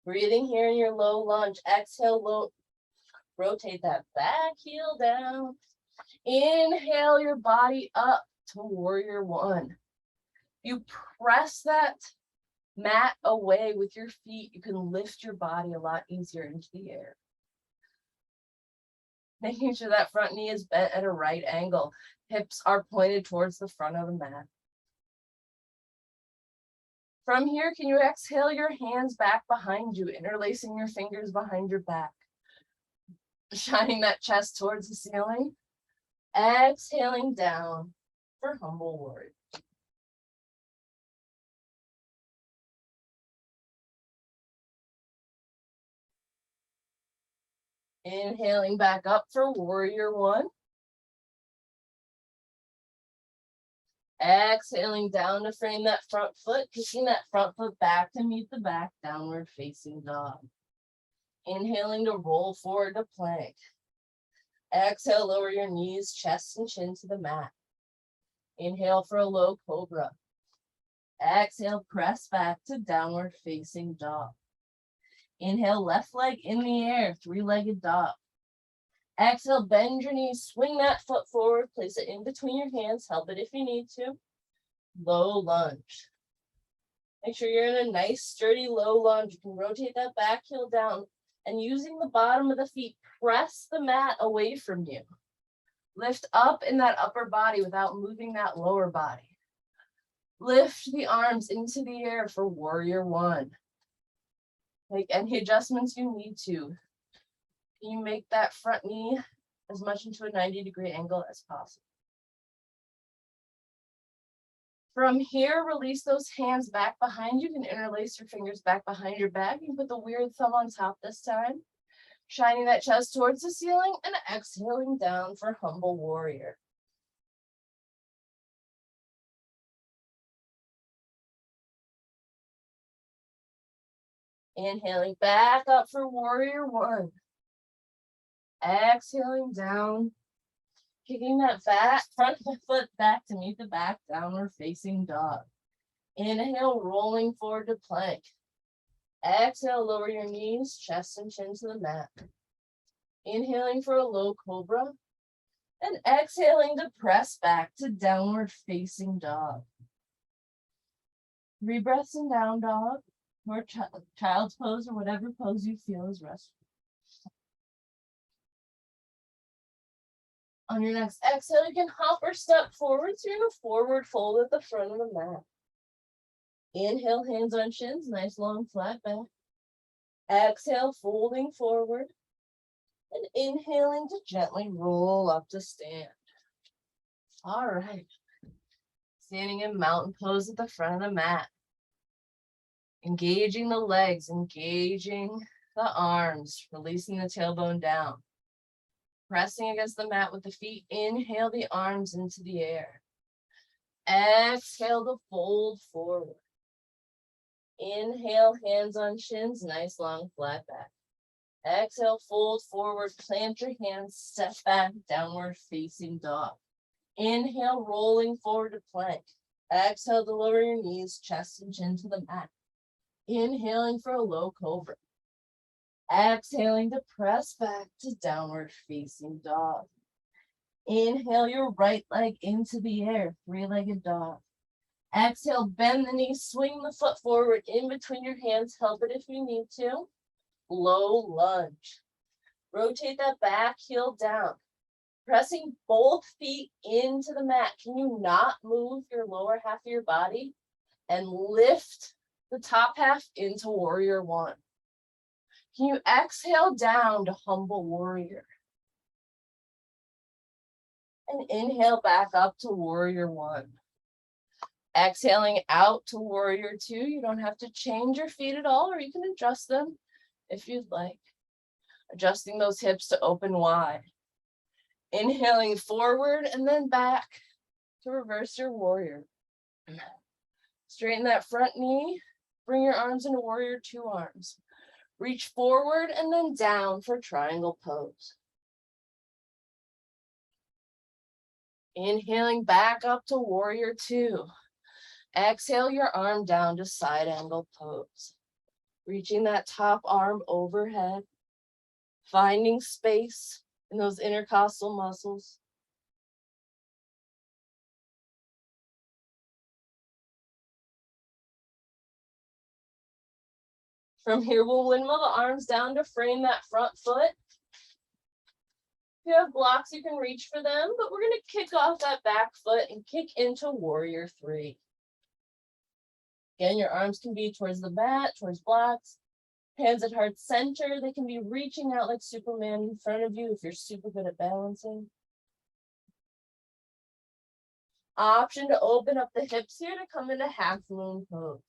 Breathing here in your low lunge. Exhale, low. Rotate that back heel down. Inhale your body up to warrior one. You press that mat away with your feet. You can lift your body a lot easier into the air. Making sure that front knee is bent at a right angle. Hips are pointed towards the front of the mat. From here, can you exhale your hands back behind you, interlacing your fingers behind your back? Shining that chest towards the ceiling. Exhaling down for humble warrior. Inhaling back up for warrior one. Exhaling down to frame that front foot, kicking that front foot back to meet the back, downward facing dog. Inhaling to roll forward to plank. Exhale, lower your knees, chest and chin to the mat. Inhale for a low cobra. Exhale, press back to downward facing dog. Inhale, left leg in the air, three-legged dog. Exhale, bend your knees, swing that foot forward, place it in between your hands, help it if you need to. Low lunge. Make sure you're in a nice, sturdy, low lunge. You can rotate that back heel down, and using the bottom of the feet, press the mat away from you. Lift up in that upper body without moving that lower body. Lift the arms into the air for warrior one. Make any adjustments you need to. You make that front knee as much into a 90-degree angle as possible. From here, release those hands back behind you. You can interlace your fingers back behind your back. You can put the weird thumb on top this time. Shining that chest towards the ceiling and exhaling down for humble warrior. Inhaling back up for warrior one. Exhaling down. Kicking that front foot back to meet the back, downward facing dog. Inhale, rolling forward to plank. Exhale, lower your knees, chest and chin to the mat. Inhaling for a low cobra. And exhaling to press back to downward facing dog. 3 breaths in down dog, or child's pose, or whatever pose you feel is restful. On your next exhale, you can hop or step forward, so you're in a forward fold at the front of the mat. Inhale, hands on shins, nice long flat back. Exhale, folding forward. And inhaling to gently roll up to stand. All right. Standing in mountain pose at the front of the mat. Engaging the legs, engaging the arms, releasing the tailbone down. Pressing against the mat with the feet. Inhale the arms into the air. Exhale to fold forward. Inhale, hands on shins, nice long flat back. Exhale, fold forward, plant your hands, step back, downward facing dog. Inhale, rolling forward to plank. Exhale to lower your knees, chest and chin to the mat. Inhaling for a low cobra. Exhaling to press back to downward facing dog. Inhale your right leg into the air, three-legged dog. Exhale, bend the knees, swing the foot forward in between your hands, help it if you need to. Low lunge. Rotate that back heel down. Pressing both feet into the mat. Can you not move your lower half of your body? and lift the top half into warrior one. Can you exhale down to humble warrior? And inhale back up to warrior one. Exhaling out to warrior two. You don't have to change your feet at all, or you can adjust them if you'd like. Adjusting those hips to open wide. Inhaling forward and then back to reverse your warrior. Straighten that front knee. Bring your arms into warrior two arms. Reach forward and then down for triangle pose. Inhaling back up to warrior two. Exhale your arm down to side angle pose. Reaching that top arm overhead. Finding space in those intercostal muscles. From here, we'll windmill the arms down to frame that front foot. If you have blocks, you can reach for them, but we're going to kick off that back foot and kick into warrior three. Again, your arms can be towards the mat, towards blocks. Hands at heart center. They can be reaching out like Superman in front of you if you're super good at balancing. Option to open up the hips here to come into half moon pose.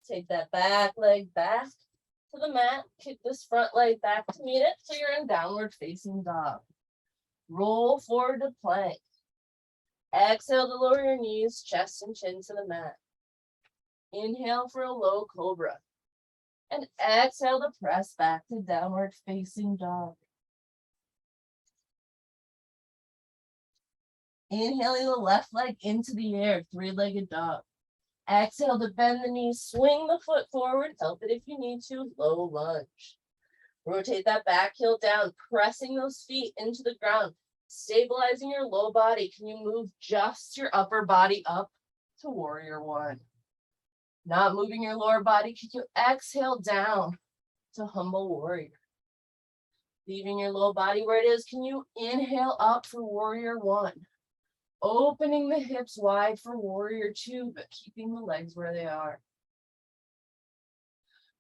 Take that back leg back to the mat. Kick this front leg back to meet it so you're in downward facing dog. Roll forward to plank. Exhale to lower your knees, chest and chin to the mat. Inhale for a low cobra. And exhale to press back to downward facing dog. Inhaling the left leg into the air, three-legged dog. Exhale to bend the knees, swing the foot forward, help it if you need to, low lunge. Rotate that back heel down, pressing those feet into the ground, stabilizing your low body. Can you move just your upper body up to warrior one? Not moving your lower body, can you exhale down to humble warrior? Leaving your low body where it is, can you inhale up for warrior one? Opening the hips wide for warrior two, but keeping the legs where they are.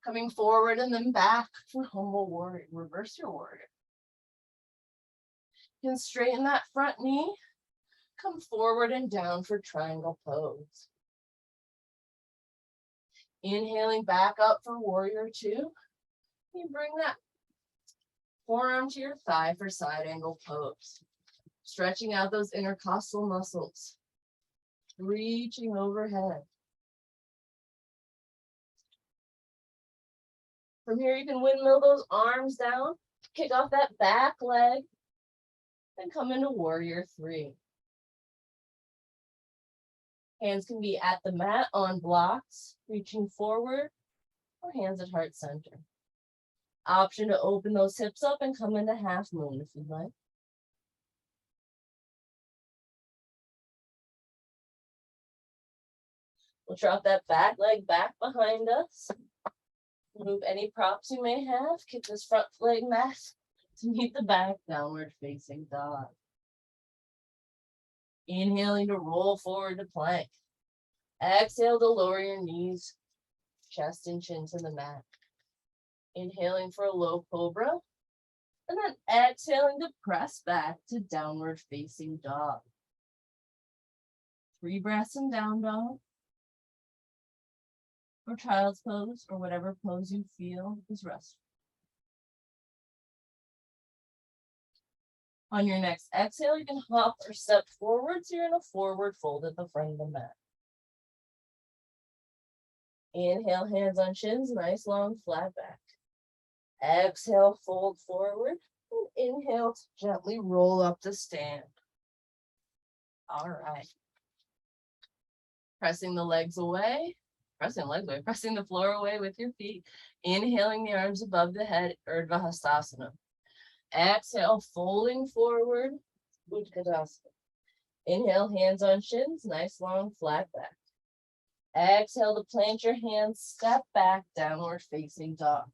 Coming forward and then back for humble warrior. Reverse your warrior. You can straighten that front knee. Come forward and down for triangle pose. Inhaling back up for warrior two. You bring that forearm to your thigh for side angle pose. Stretching out those intercostal muscles. Reaching overhead. From here, you can windmill those arms down, kick off that back leg, and come into warrior three. Hands can be at the mat on blocks, reaching forward, or hands at heart center. Option to open those hips up and come into half moon if you'd like. We'll drop that back leg back behind us. Move any props you may have. Kick this front leg back to meet the back, downward facing dog. Inhaling to roll forward to plank. Exhale to lower your knees, chest and chin to the mat. Inhaling for a low cobra. And then exhaling to press back to downward facing dog. 3 breaths in down dog. Or child's pose, or whatever pose you feel is restful. On your next exhale, you can hop or step forward, so you're in a forward fold at the front of the mat. Inhale, hands on shins, nice long flat back. Exhale, fold forward, and inhale to gently roll up to stand. All right. Pressing the legs away. Pressing the floor away with your feet. Inhaling the arms above the head, Urdhva Hastasana. Exhale, folding forward, Utkatasana. Inhale, hands on shins, nice long flat back. Exhale to plant your hands, step back, downward facing dog.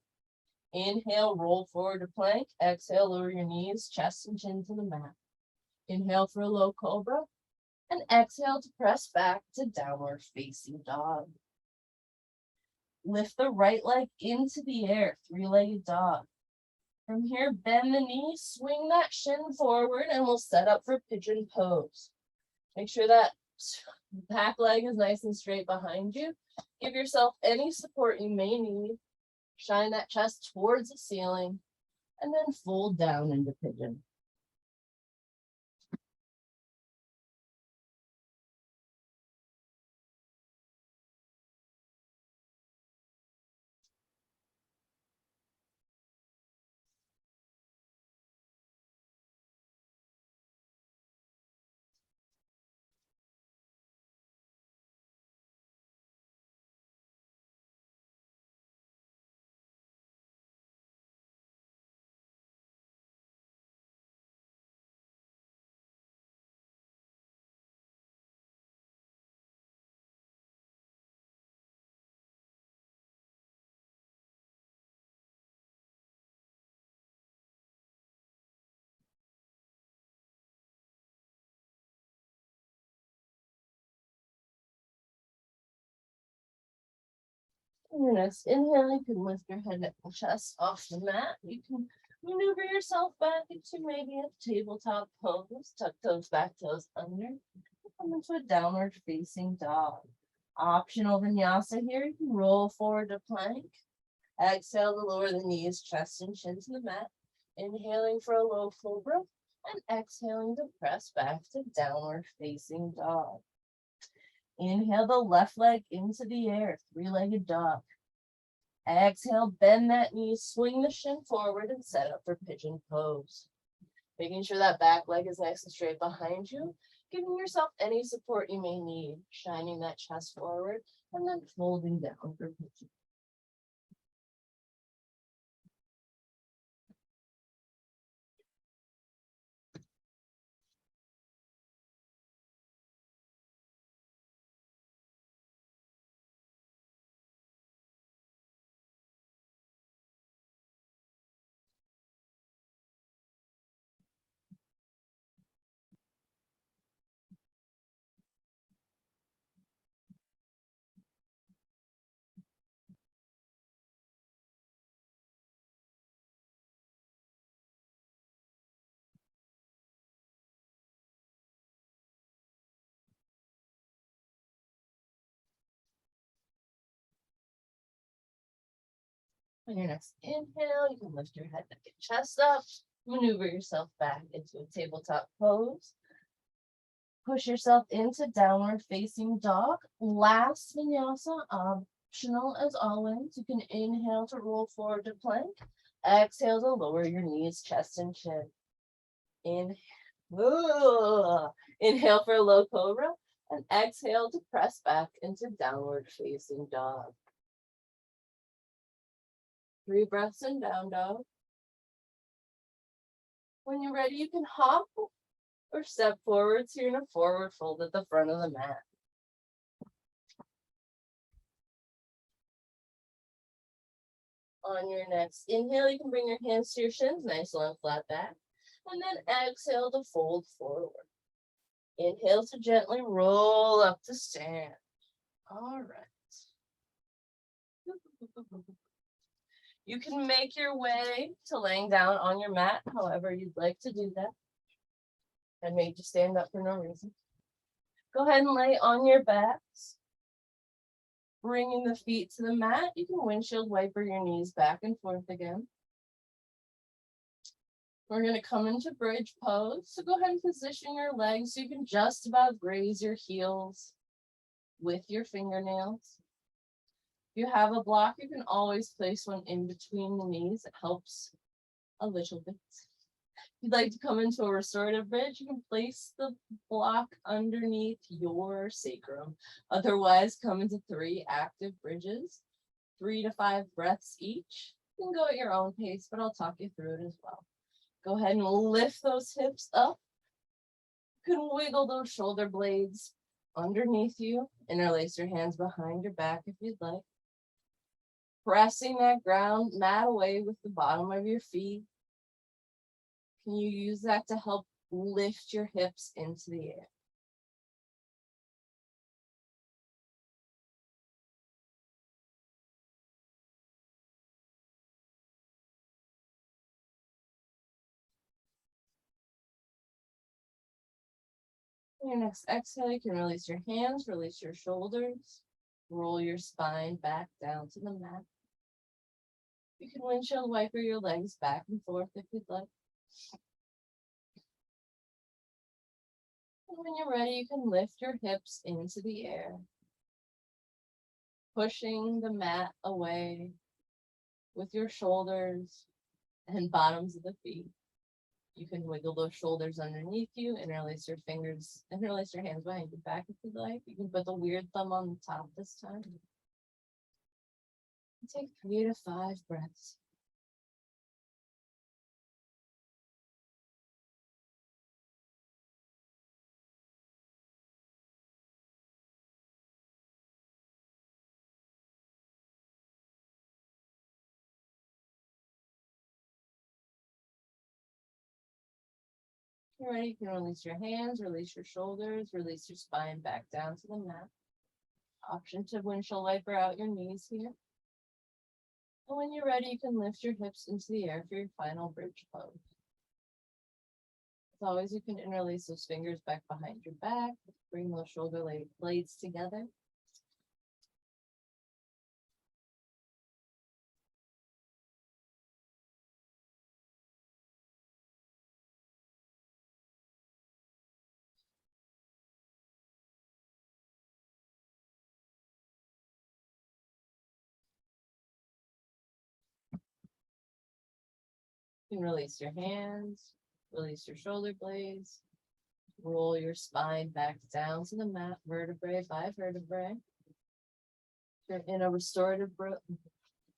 Inhale, roll forward to plank. Exhale, lower your knees, chest and chin to the mat. Inhale for a low cobra. And exhale to press back to downward facing dog. Lift the right leg into the air, three-legged dog. From here, bend the knee, swing that shin forward, and we'll set up for pigeon pose. Make sure that back leg is nice and straight behind you. Give yourself any support you may need. Shine that chest towards the ceiling, and then fold down into pigeon. On your next inhale, you can lift your head, neck, and chest off the mat. You can maneuver yourself back into maybe a tabletop pose. Tuck toes back, toes under. Come into a downward facing dog. Optional vinyasa here. You can roll forward to plank. Exhale to lower the knees, chest and chin to the mat. Inhaling for a low cobra. And exhaling to press back to downward facing dog. Inhale the left leg into the air, three-legged dog. Exhale, bend that knee, swing the shin forward and set up for pigeon pose. Making sure that back leg is nice and straight behind you, giving yourself any support you may need, shining that chest forward and then folding down for pigeon. On your next inhale, you can lift your head, neck, and chest up. Maneuver yourself back into a tabletop pose. Push yourself into downward facing dog. Last vinyasa, optional as always. You can inhale to roll forward to plank. Exhale to lower your knees, chest, and chin. Inhale for a low cobra. And exhale to press back into downward facing dog. 3 breaths in down dog. When you're ready, you can hop or step forward. So you're in a forward fold at the front of the mat. On your next inhale, you can bring your hands to your shins, nice long flat back. And then exhale to fold forward. Inhale to gently roll up to stand. All right. You can make your way to laying down on your mat, however you'd like to do that. I made you stand up for no reason. Go ahead and lay on your backs. Bringing the feet to the mat, you can windshield wiper your knees back and forth again. We're going to come into bridge pose. So go ahead and position your legs so you can just about graze your heels with your fingernails. If you have a block, you can always place one in between the knees. It helps a little bit. If you'd like to come into a restorative bridge, you can place the block underneath your sacrum. Otherwise, come into 3 active bridges, 3 to 5 breaths each. You can go at your own pace, but I'll talk you through it as well. Go ahead and lift those hips up. You can wiggle those shoulder blades underneath you. Interlace your hands behind your back if you'd like. pressing that ground mat away with the bottom of your feet. Can you use that to help lift your hips into the air? On your next exhale, you can release your hands, release your shoulders, roll your spine back down to the mat. You can windshield wiper your legs back and forth if you'd like. And when you're ready, you can lift your hips into the air, pushing the mat away with your shoulders and bottoms of the feet. You can wiggle those shoulders underneath you, interlace your fingers, interlace your hands behind your back if you'd like. You can put the weird thumb on the top this time. And take 3 to 5 breaths. You're ready, you can release your hands, release your shoulders, release your spine back down to the mat. Option to windshield wiper out your knees here. And when you're ready, you can lift your hips into the air for your final bridge pose. As always, you can interlace those fingers back behind your back, bring those shoulder blades together. You can release your hands, release your shoulder blades, roll your spine back down to the mat, vertebrae by vertebrae. If you're in a restorative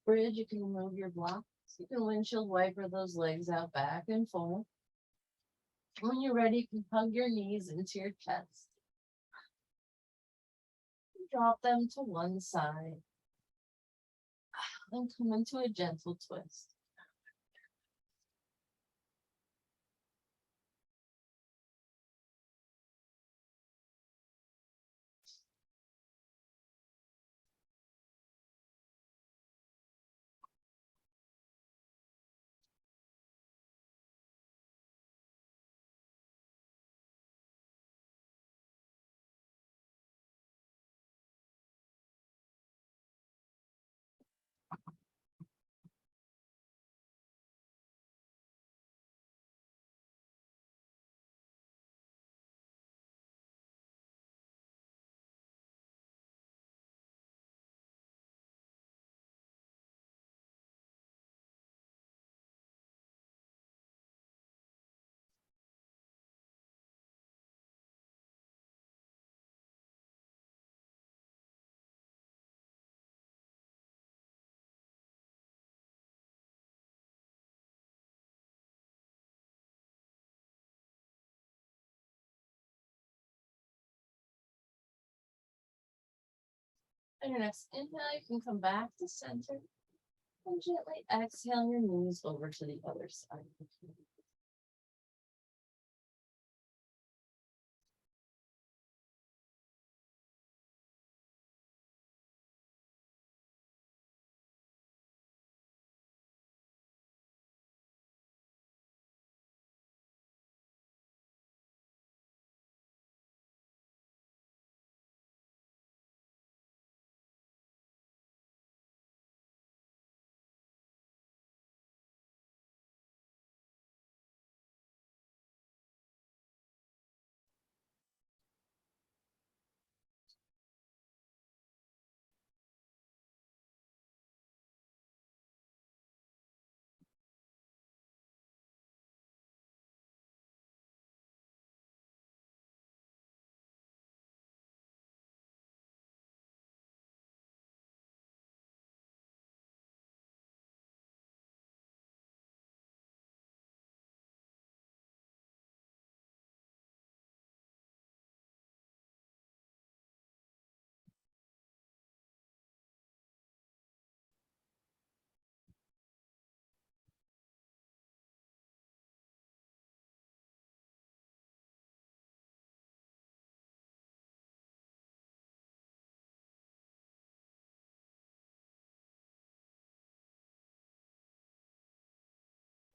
bridge, you can remove your blocks. You can windshield wiper those legs out back and forth. When you're ready, you can hug your knees into your chest. Drop them to one side. Then come into a gentle twist. On your next inhale, you can come back to center and gently exhale your knees over to the other side.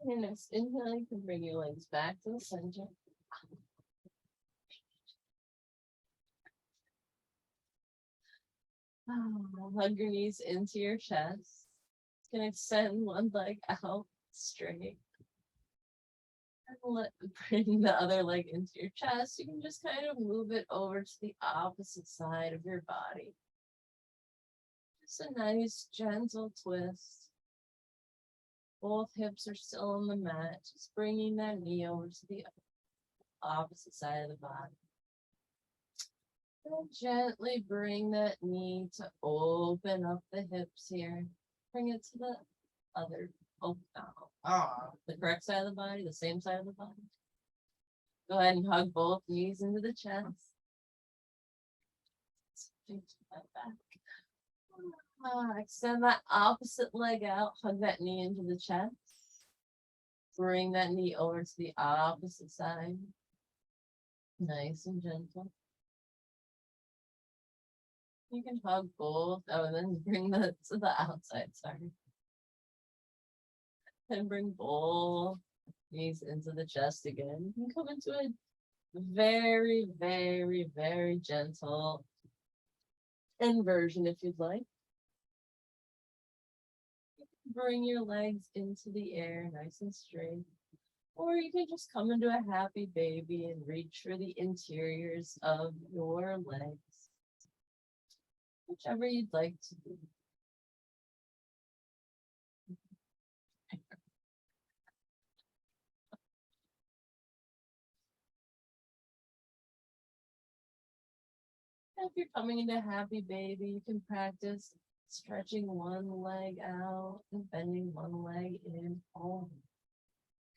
And next inhale, you can bring your legs back to the center. Hug your knees into your chest. You can extend one leg out straight. And bring the other leg into your chest. You can just kind of move it over to the opposite side of your body. Just a nice gentle twist. Both hips are still on the mat. Just bringing that knee over to the opposite side of the body. And gently bring that knee to open up the hips here. Bring it to the other, the correct side of the body, the same side of the body. Go ahead and hug both knees into the chest. Extend that opposite leg out. Hug that knee into the chest. Bring that knee over to the opposite side. Nice and gentle. You can hug both. Oh, and then bring that to the outside, sorry. And bring both knees into the chest again. You can come into a very, very, very gentle inversion if you'd like. You can bring your legs into the air nice and straight. Or you can just come into a happy baby and reach for the interiors of your legs. Whichever you'd like to do. If you're coming into happy baby, you can practice stretching one leg out and bending one leg in. Oh,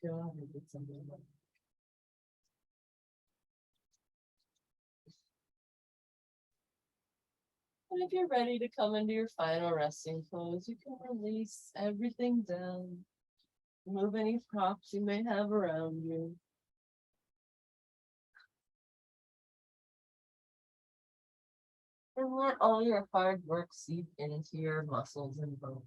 God, I did something like that. And if you're ready to come into your final resting pose, you can release everything down. Move any props you may have around you. And let all your hard work seep into your muscles and bones.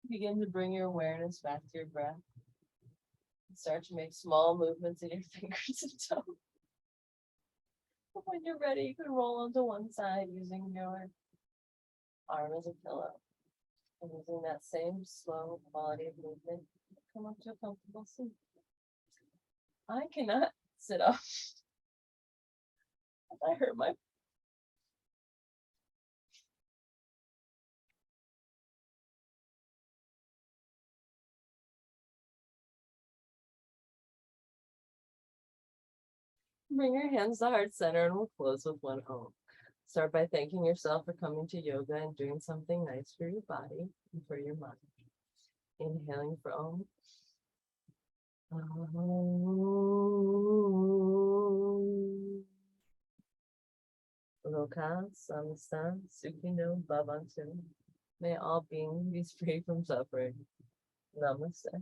Begin to bring your awareness back to your breath. Start to make small movements in your fingers and toes. When you're ready, you can roll onto one side using your arm as a pillow. And using that same slow quality of movement, come up to a comfortable seat. I cannot sit up. I hurt my. Bring your hands to heart center and we'll close with one Om. Start by thanking yourself for coming to yoga and doing something nice for your body and for your mind. Inhaling for Om. Loka Samasta Sukhino Bhavantu. May all beings be free from suffering. Namaste.